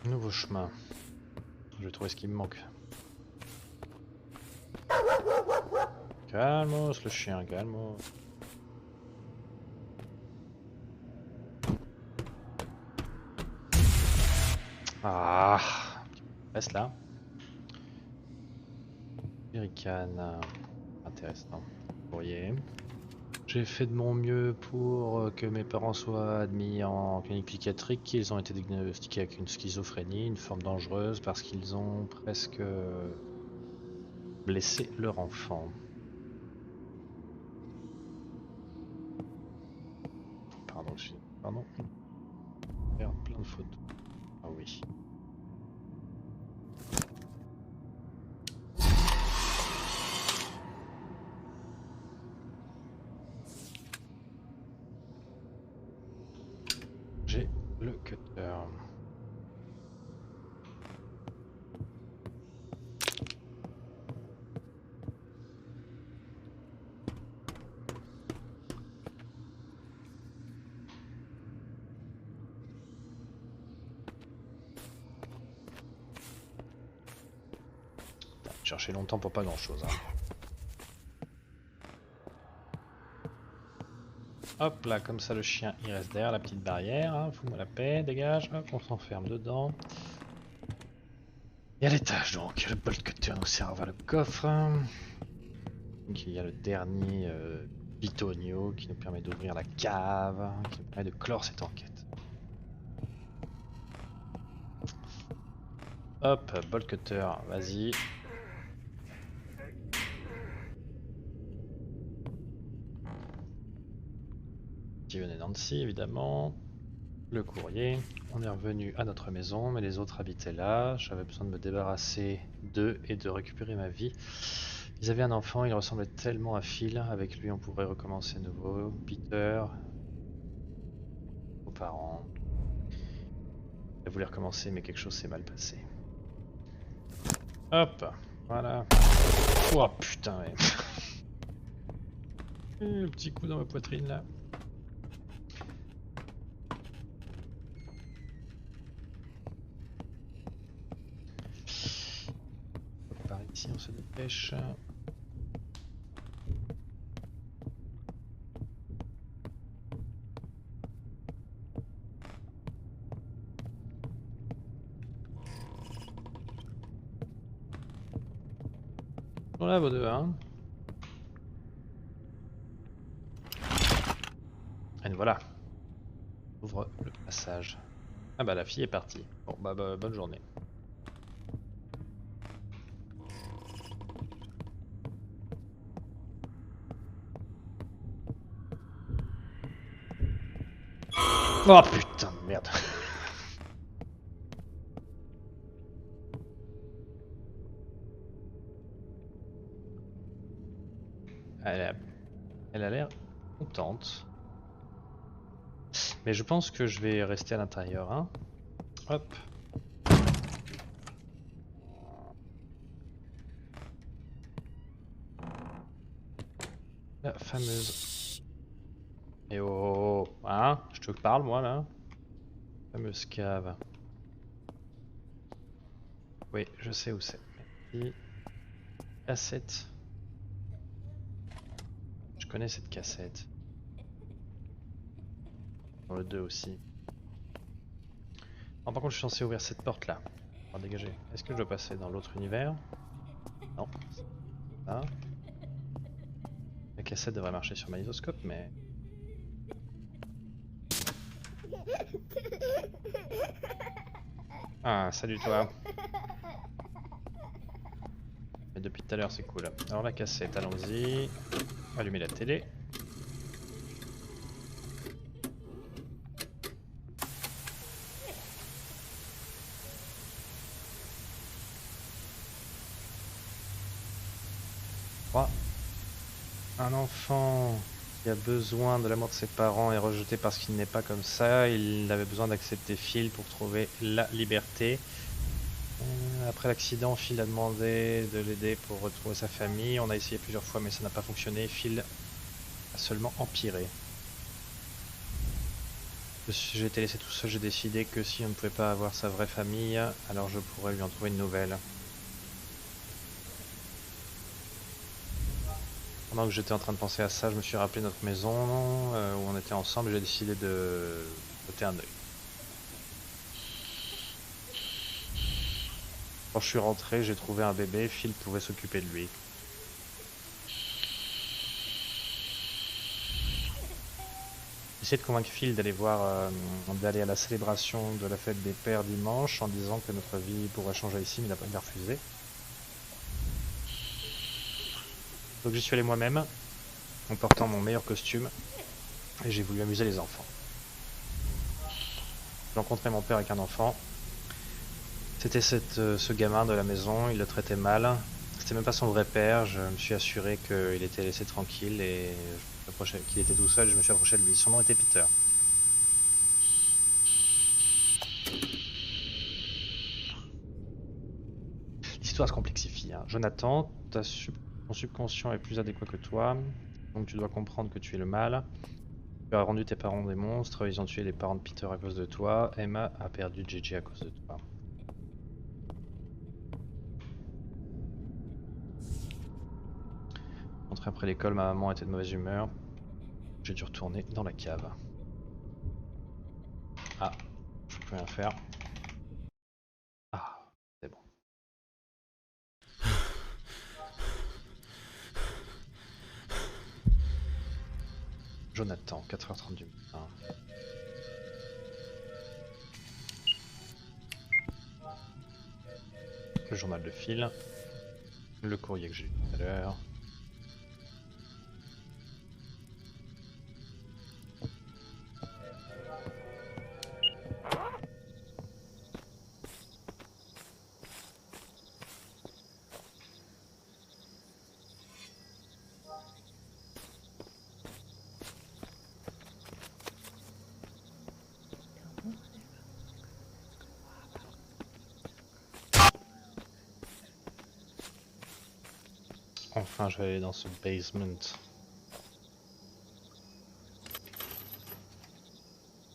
Nouveau chemin. Je vais trouver ce qui me manque. Calmos, le chien, calmos. Ah! Reste là. Jerrycan. Intéressant. Courrier. J'ai fait de mon mieux pour que mes parents soient admis en clinique psychiatrique. Ils ont été diagnostiqués avec une schizophrénie, une forme dangereuse, parce qu'ils ont presque blessé leur enfant. Pardon, pardon. Faire plein de photos. Ah oui. J'ai le cutter. Chercher longtemps pour pas grand chose. Hein. Hop là, comme ça le chien il reste derrière la petite barrière. Hein. Fous-moi la paix, dégage. Hop, on s'enferme dedans. Et à l'étage donc, le bolt cutter nous sert vers le coffre. Donc il y a le dernier bitonio qui nous permet d'ouvrir la cave, qui nous permet de clore cette enquête. Hop, bolt cutter, vas-y. Steven et Nancy évidemment. Le courrier. On est revenu à notre maison, mais les autres habitaient là. J'avais besoin de me débarrasser d'eux et de récupérer ma vie. Ils avaient un enfant, il ressemblait tellement à Phil. Avec lui, on pourrait recommencer à nouveau. Peter, aux parents. Il voulait recommencer, mais quelque chose s'est mal passé. Hop, voilà. Oh putain, ouais. Un petit coup dans ma poitrine là. Par ici, on se dépêche. Bon là, vos deux, hein. Et voilà. Ouvre le passage. Ah bah la fille est partie. Bon bah, bonne journée. Oh putain de merde. Elle a l'air contente. Mais je pense que je vais rester à l'intérieur, hein. Hop. La fameuse... Eh oh, hein. Je te parle moi là. Fameuse cave. Oui, je sais où c'est. Merci. Cassette. Je connais cette cassette. Dans le 2 aussi. Oh, par contre, je suis censé ouvrir cette porte là. Pour dégager. Est-ce que je dois passer dans l'autre univers? Non. Ça. La cassette devrait marcher sur magnétoscope, mais... Ah, salut toi. Mais depuis tout à l'heure, c'est cool. Alors la cassette, allons-y. Allumer la télé. Un enfant qui a besoin de l'amour de ses parents est rejeté parce qu'il n'est pas comme ça. Il avait besoin d'accepter Phil pour trouver la liberté. Après l'accident, Phil a demandé de l'aider pour retrouver sa famille. On a essayé plusieurs fois mais ça n'a pas fonctionné. Phil a seulement empiré. J'ai été laissé tout seul, j'ai décidé que si on ne pouvait pas avoir sa vraie famille, alors je pourrais lui en trouver une nouvelle. Pendant que j'étais en train de penser à ça, je me suis rappelé notre maison où on était ensemble et j'ai décidé de jeter un œil. Quand je suis rentré, j'ai trouvé un bébé, Phil pouvait s'occuper de lui. J'ai essayé de convaincre Phil d'aller à la célébration de la fête des pères dimanche en disant que notre vie pourrait changer ici, mais il a refusé. Donc j'y suis allé moi-même, en portant mon meilleur costume, et j'ai voulu amuser les enfants. J'ai rencontré mon père avec un enfant. C'était ce gamin de la maison, il le traitait mal. C'était même pas son vrai père, je me suis assuré qu'il était laissé tranquille et qu'il était tout seul, je me suis approché de lui. Son nom était Peter. L'histoire se complexifie, hein. Jonathan, ton subconscient est plus adéquat que toi, donc tu dois comprendre que tu es le mal. Tu as rendu tes parents des monstres, ils ont tué les parents de Peter à cause de toi, Emma a perdu JJ à cause de toi. Rentré après l'école, ma maman était de mauvaise humeur. J'ai dû retourner dans la cave. Ah, je peux rien faire. Ah, c'est bon. Jonathan, 4h30 du matin. Le journal de Phil. Le courrier que j'ai eu tout à l'heure. Enfin, je vais aller dans ce basement.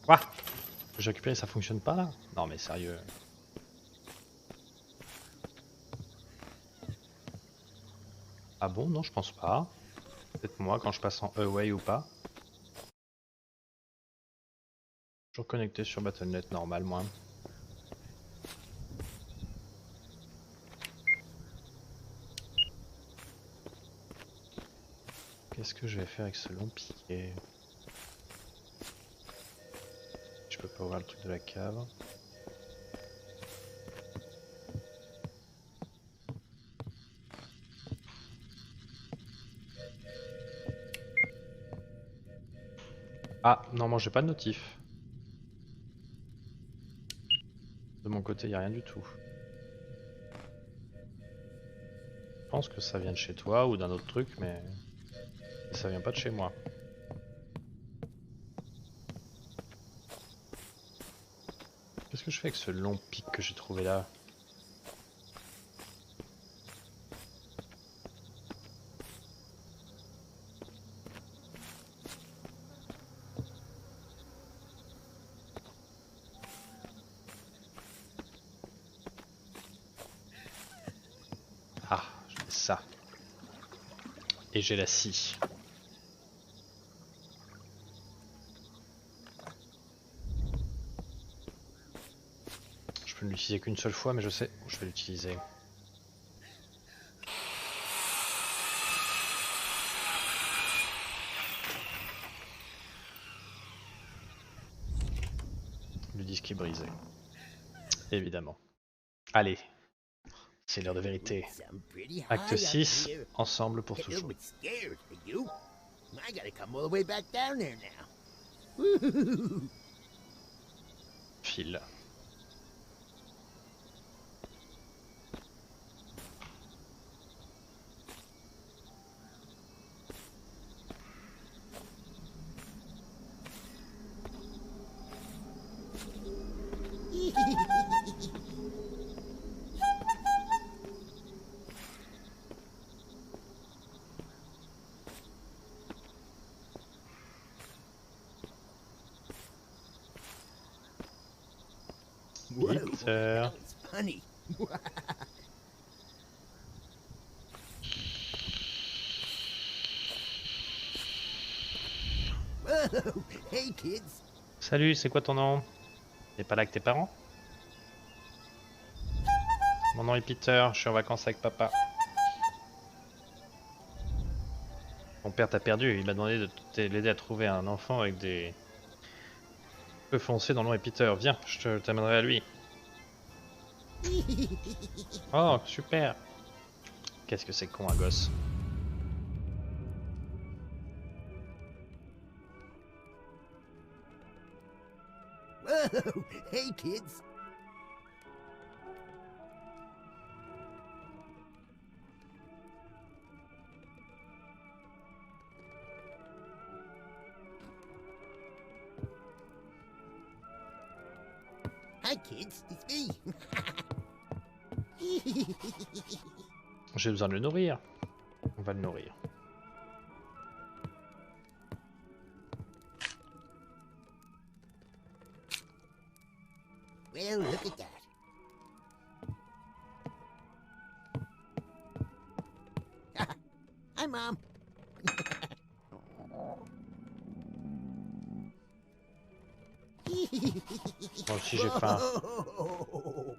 Quoi? J'ai récupéré, ça fonctionne pas là? Non mais sérieux. Ah bon? Non, je pense pas. Peut-être moi quand je passe en away ou pas. Toujours connecté sur Battle.net normal, moi. Qu'est-ce que je vais faire avec ce long piquet? Je peux pas ouvrir le truc de la cave. Ah, non, moi j'ai pas de notif. De mon côté, y a rien du tout. Je pense que ça vient de chez toi ou d'un autre truc, mais ça vient pas de chez moi. Qu'est-ce que je fais avec ce long pic que j'ai trouvé là? Ah, j'ai ça. Et j'ai la scie. Je peux ne l'utiliser qu'une seule fois, mais je sais où je vais l'utiliser. Le disque est brisé. Évidemment. Allez, c'est l'heure de vérité. Acte 6, ensemble pour toujours. File. Peter. Hey kids. Salut, c'est quoi ton nom? T'es pas là avec tes parents? Mon nom est Peter, je suis en vacances avec papa. Mon père t'a perdu, il m'a demandé de l'aider à trouver un enfant avec des cheveux foncés dont le nom est Peter. Viens, je te t'amènerai à lui. Oh, super! Qu'est-ce que c'est con, un gosse. Whoa, hey kids. Hi kids, it's me. J'ai besoin de le nourrir. On va le nourrir. Well, look at that. Hi, Mom. Moi aussi j'ai faim. Whoa.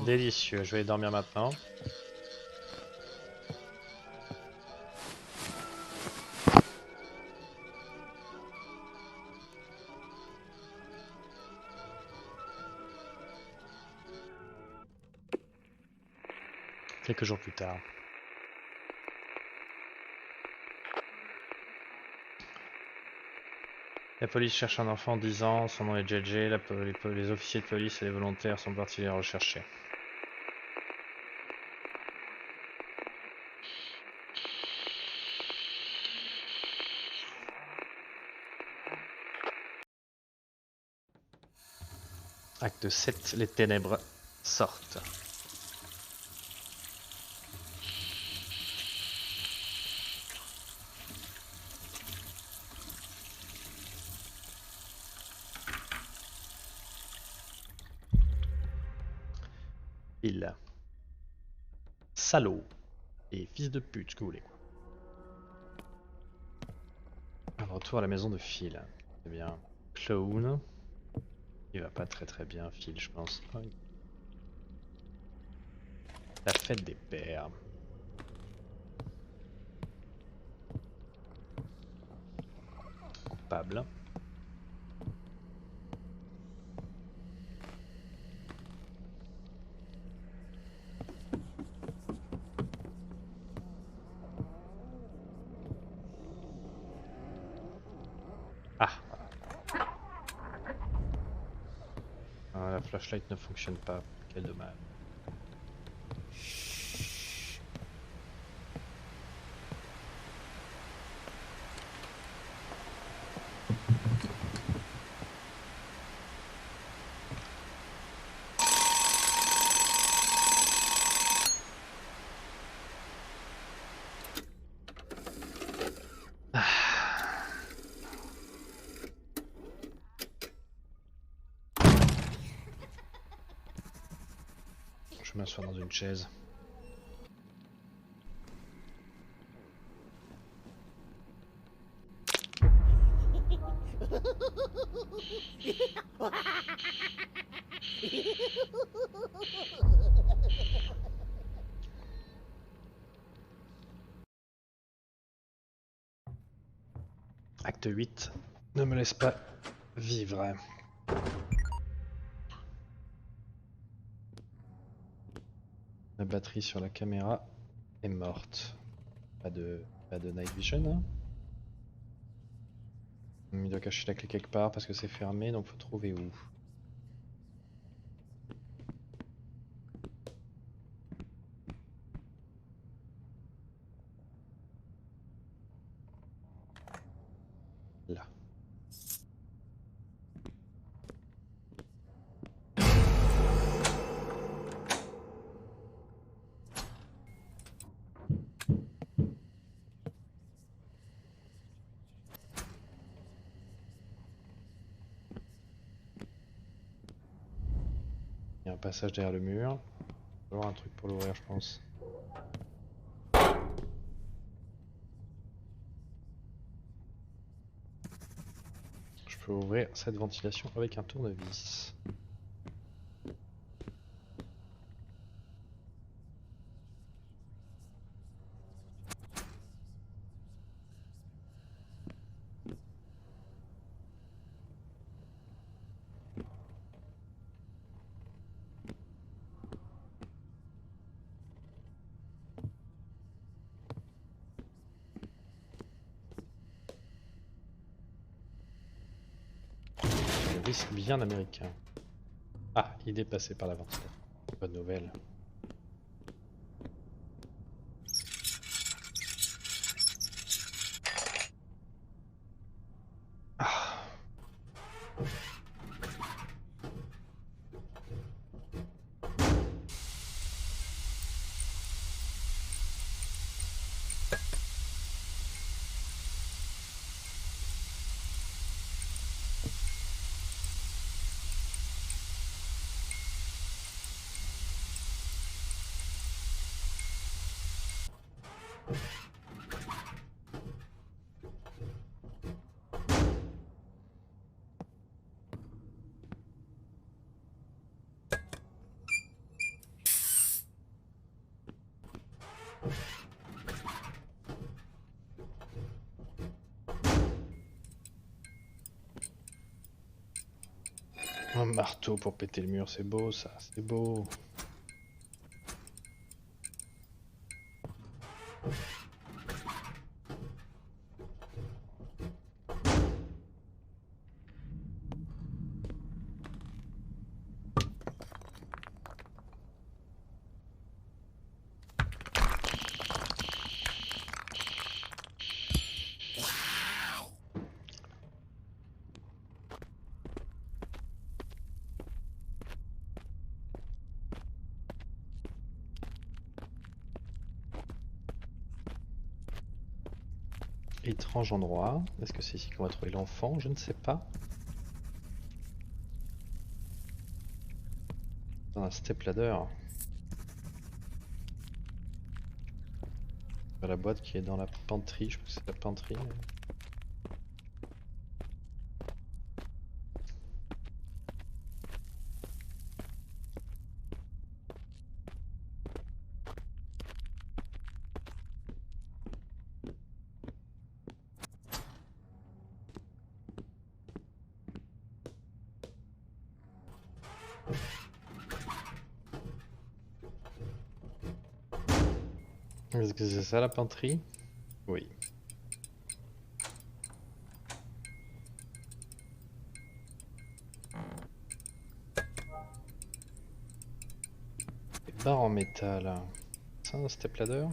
Délicieux, je vais aller dormir maintenant. Quelques jours plus tard. La police cherche un enfant de 10 ans, son nom est JJ, les officiers de police et les volontaires sont partis les rechercher. Acte 7, les ténèbres sortent. Il. Salaud. Et fils de pute, ce que vous voulez. Un retour à la maison de Phil. C'est bien. Clown. Il va pas très bien, Phil, je pense. La fête des pères. Coupable. Ah, ah, la flashlight ne fonctionne pas. Quel dommage. Je m'assois dans une chaise. Acte 8. Ne me laisse pas vivre. La batterie sur la caméra est morte. Pas de night vision. Hein. Il doit cacher la clé quelque part parce que c'est fermé, donc faut trouver où. Là. Il y a un passage derrière le mur. Il va y avoir un truc pour l'ouvrir, je pense. Je peux ouvrir cette ventilation avec un tournevis. Tournevis bien américain. Ah, il est passé par la ventilation. Bonne nouvelle. Ah. Un marteau pour péter le mur, c'est beau ça, c'est beau. Étrange endroit. Est-ce que c'est ici qu'on va trouver l'enfant? Je ne sais pas. Dans un step ladder. La boîte qui est dans la pantry, je pense que c'est la pantry. Est-ce que c'est ça la pantry? Oui. Les barres en métal. C'est un step ladder?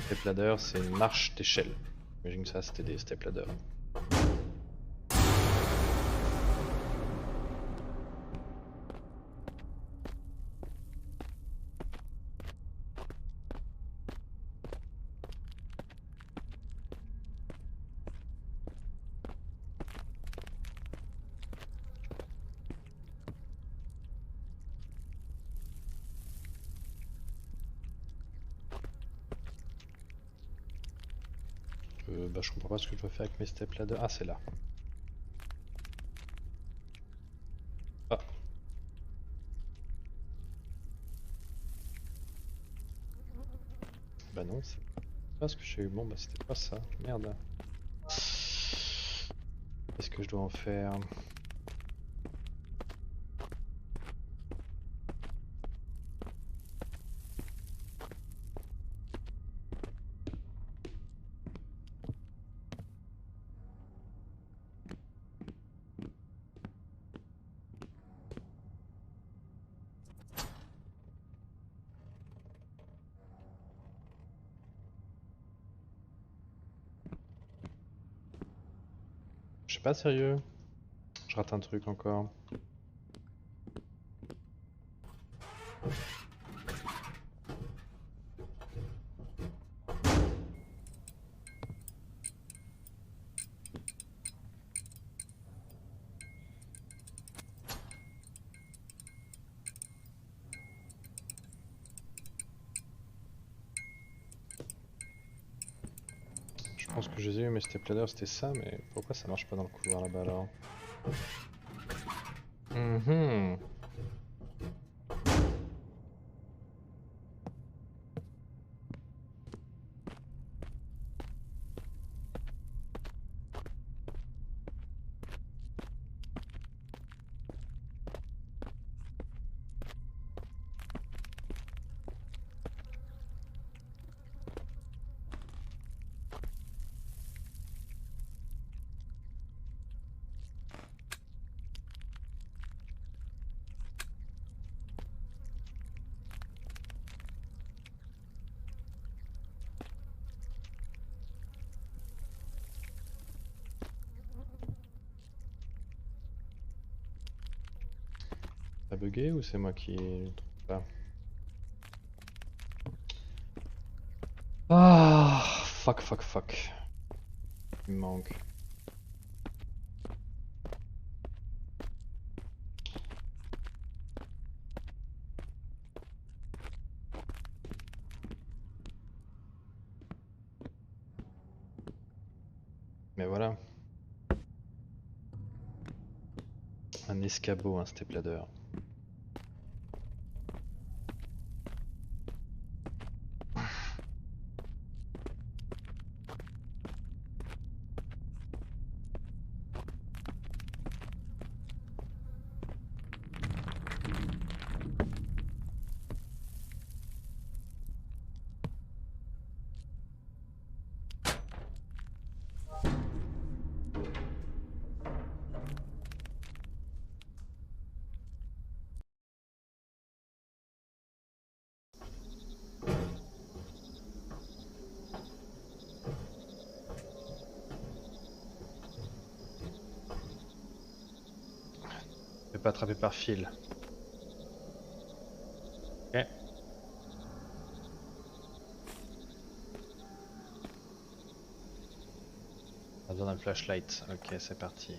Step ladder, c'est une marche d'échelle. J'imagine que ça c'était des step ladders. Bah, je comprends pas ce que je dois faire avec mes step ladders. Ah, c'est là. Ah. Bah non, c'est pas ce que j'ai eu. Bon, bah c'était pas ça. Merde. Qu'est-ce que je dois en faire? Je sais pas, sérieux. Je rate un truc encore. Je pense que je les ai eu, mes step ladders c'était ça, mais pourquoi ça marche pas dans le couloir là-bas alors? Mhm. T'as bugué ou c'est moi qui trouve pas? Ah, fuck. Il me manque. Mais voilà. Un escabeau, un step ladder. Je vais pas attraper par fil. Ok. besoin d'un flashlight. Ok, c'est parti.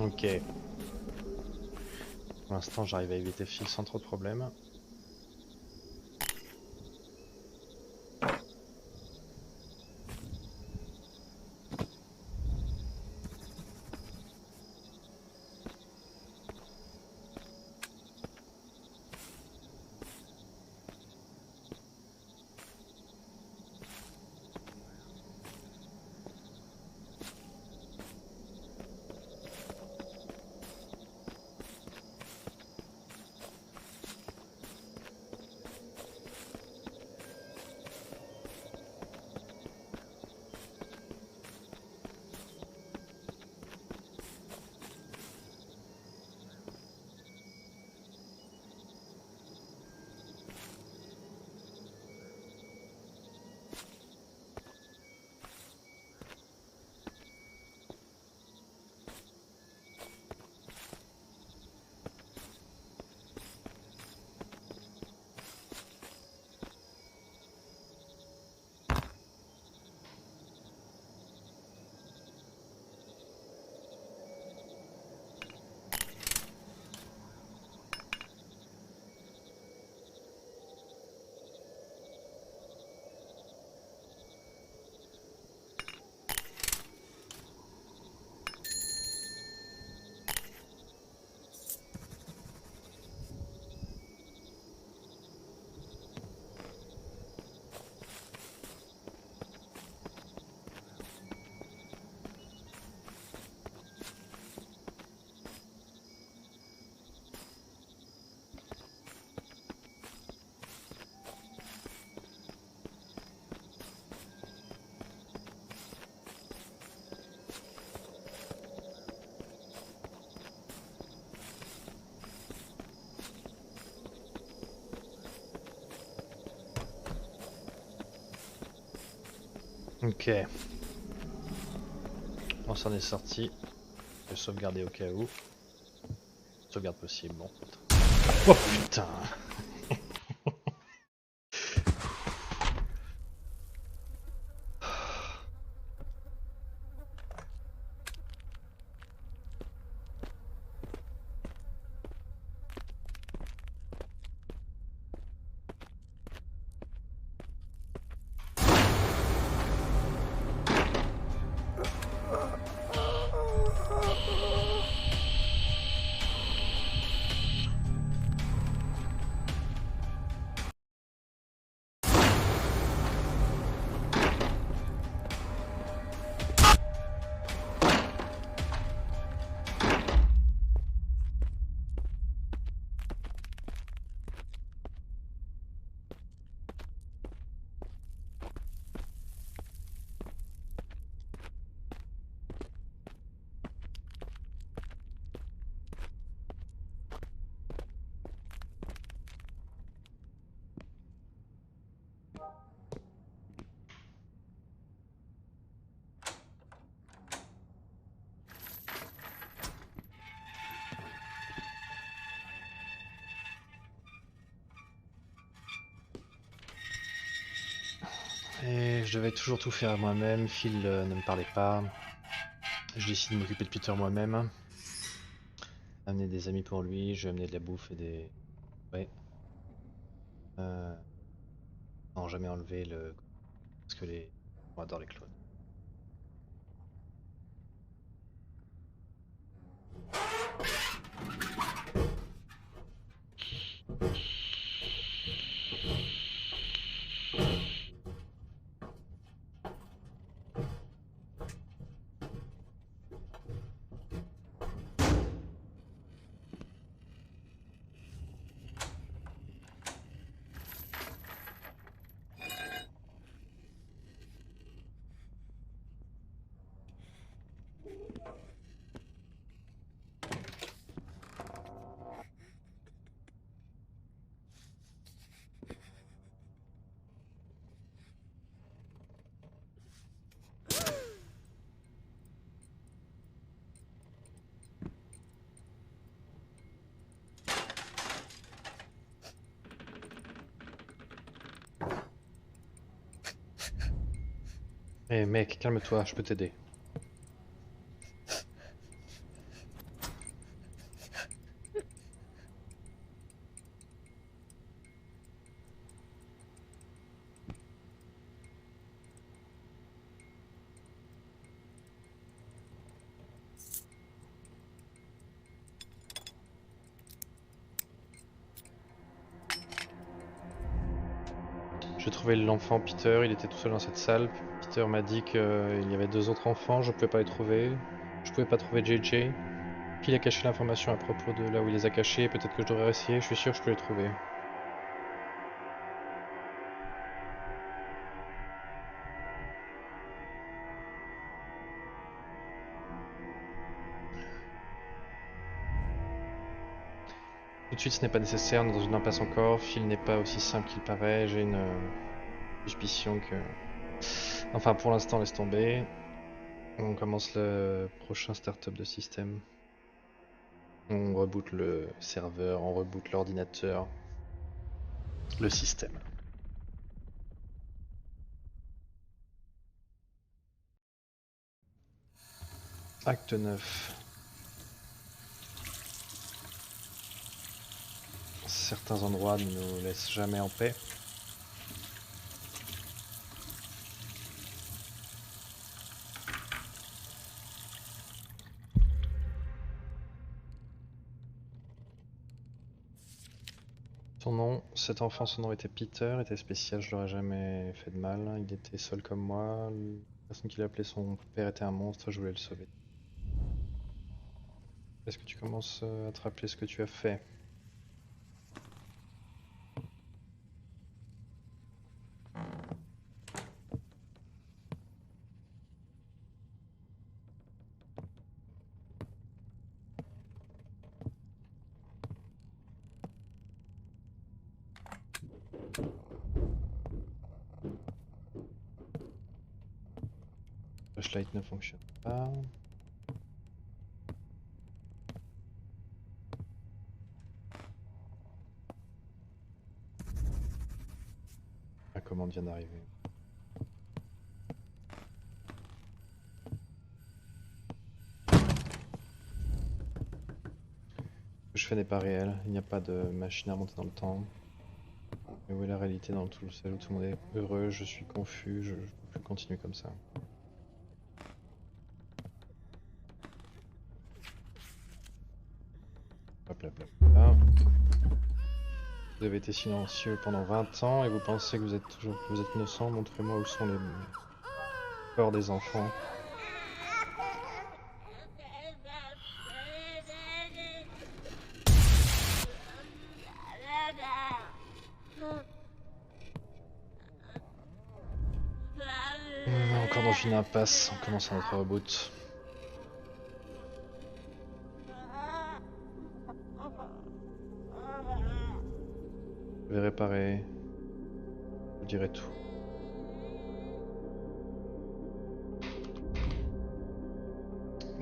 Ok. Pour l'instant, j'arrive à éviter Phil sans trop de problèmes. Ok. On s'en est sorti. Je vais sauvegarder au cas où. Sauvegarde possible, bon. Oh putain. Et je devais toujours tout faire moi-même. Phil ne me parlait pas. Je décide de m'occuper de Peter moi-même. Amener des amis pour lui. Je vais amener de la bouffe et des. Ouais. Euh... Non, jamais enlever le. Parce que les. On adore les clones. Eh mec, calme-toi, je peux t'aider. J'ai trouvé l'enfant Peter, il était tout seul dans cette salle. Peter m'a dit qu'il y avait 2 autres enfants, je pouvais pas les trouver. Je pouvais pas trouver JJ. Puis il a caché l'information à propos de là où il les a cachés, peut-être que je devrais essayer, je suis sûr que je peux les trouver. Tout de suite ce n'est pas nécessaire, on est dans une impasse encore, Phil n'est pas aussi simple qu'il paraît, j'ai une suspicion que... Enfin pour l'instant laisse tomber. On commence le prochain startup de système. On reboot le serveur, on reboot l'ordinateur, le système. Acte 9. Certains endroits ne nous laissent jamais en paix. Son nom, cet enfant, son nom était Peter, était spécial, je l'aurais jamais fait de mal. Il était seul comme moi. La personne qui l'appelait son père était un monstre, je voulais le sauver. Est-ce que tu commences à te rappeler ce que tu as fait? flashlight ne fonctionne pas. La commande vient d'arriver. Ce que je fais n'est pas réel, il n'y a pas de machine à remonter dans le temps. Mais où est la réalité dans tout celle où tout le monde est heureux, je suis confus, je peux plus continuer comme ça. Hop là, là. Vous avez été silencieux pendant 20 ans et vous pensez que vous êtes innocent, montrez-moi où sont les corps des enfants. Encore dans une impasse, on commence à notre reboot. Je vais réparer. Je vous dirai tout.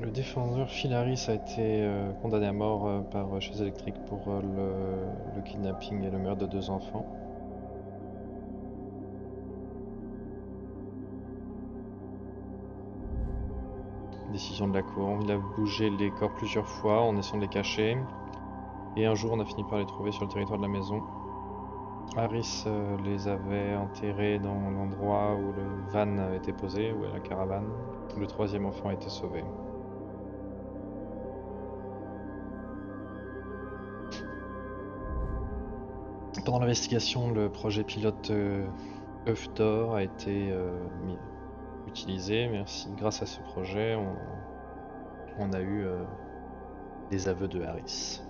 Le défenseur Phil Harris a été condamné à mort par chaise électrique pour le kidnapping et le meurtre de 2 enfants. Décision de la cour. Il a bougé les corps plusieurs fois en essayant de les cacher. Et un jour, on a fini par les trouver sur le territoire de la maison. Harris les avait enterrés dans l'endroit où le van a été posé, où est la caravane. Le 3e enfant a été sauvé. Pendant l'investigation, le projet pilote œuf d'or a été utilisé. Merci. Grâce à ce projet, on a eu des aveux de Harris.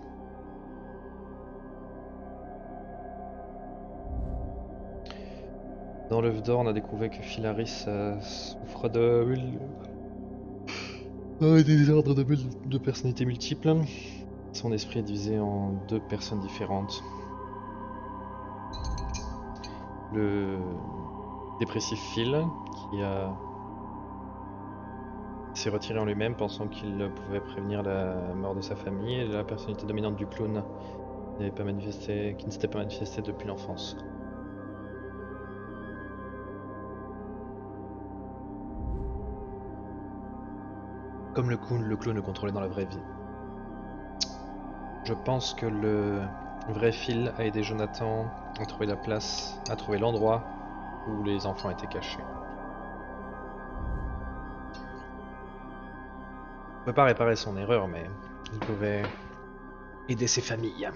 Dans l'œuf d'or, on a découvert que Phil Harris souffre de désordres de personnalité multiples. Son esprit est divisé en 2 personnes différentes. Le dépressif Phil, qui s'est retiré en lui-même pensant qu'il pouvait prévenir la mort de sa famille, et la personnalité dominante du clown qui ne s'était pas manifestée depuis l'enfance. Comme le clown le contrôlait dans la vraie vie. Je pense que le vrai Phil a aidé Jonathan à trouver la place, à trouver l'endroit où les enfants étaient cachés. Il ne peut pas réparer son erreur, mais il pouvait aider ses familles.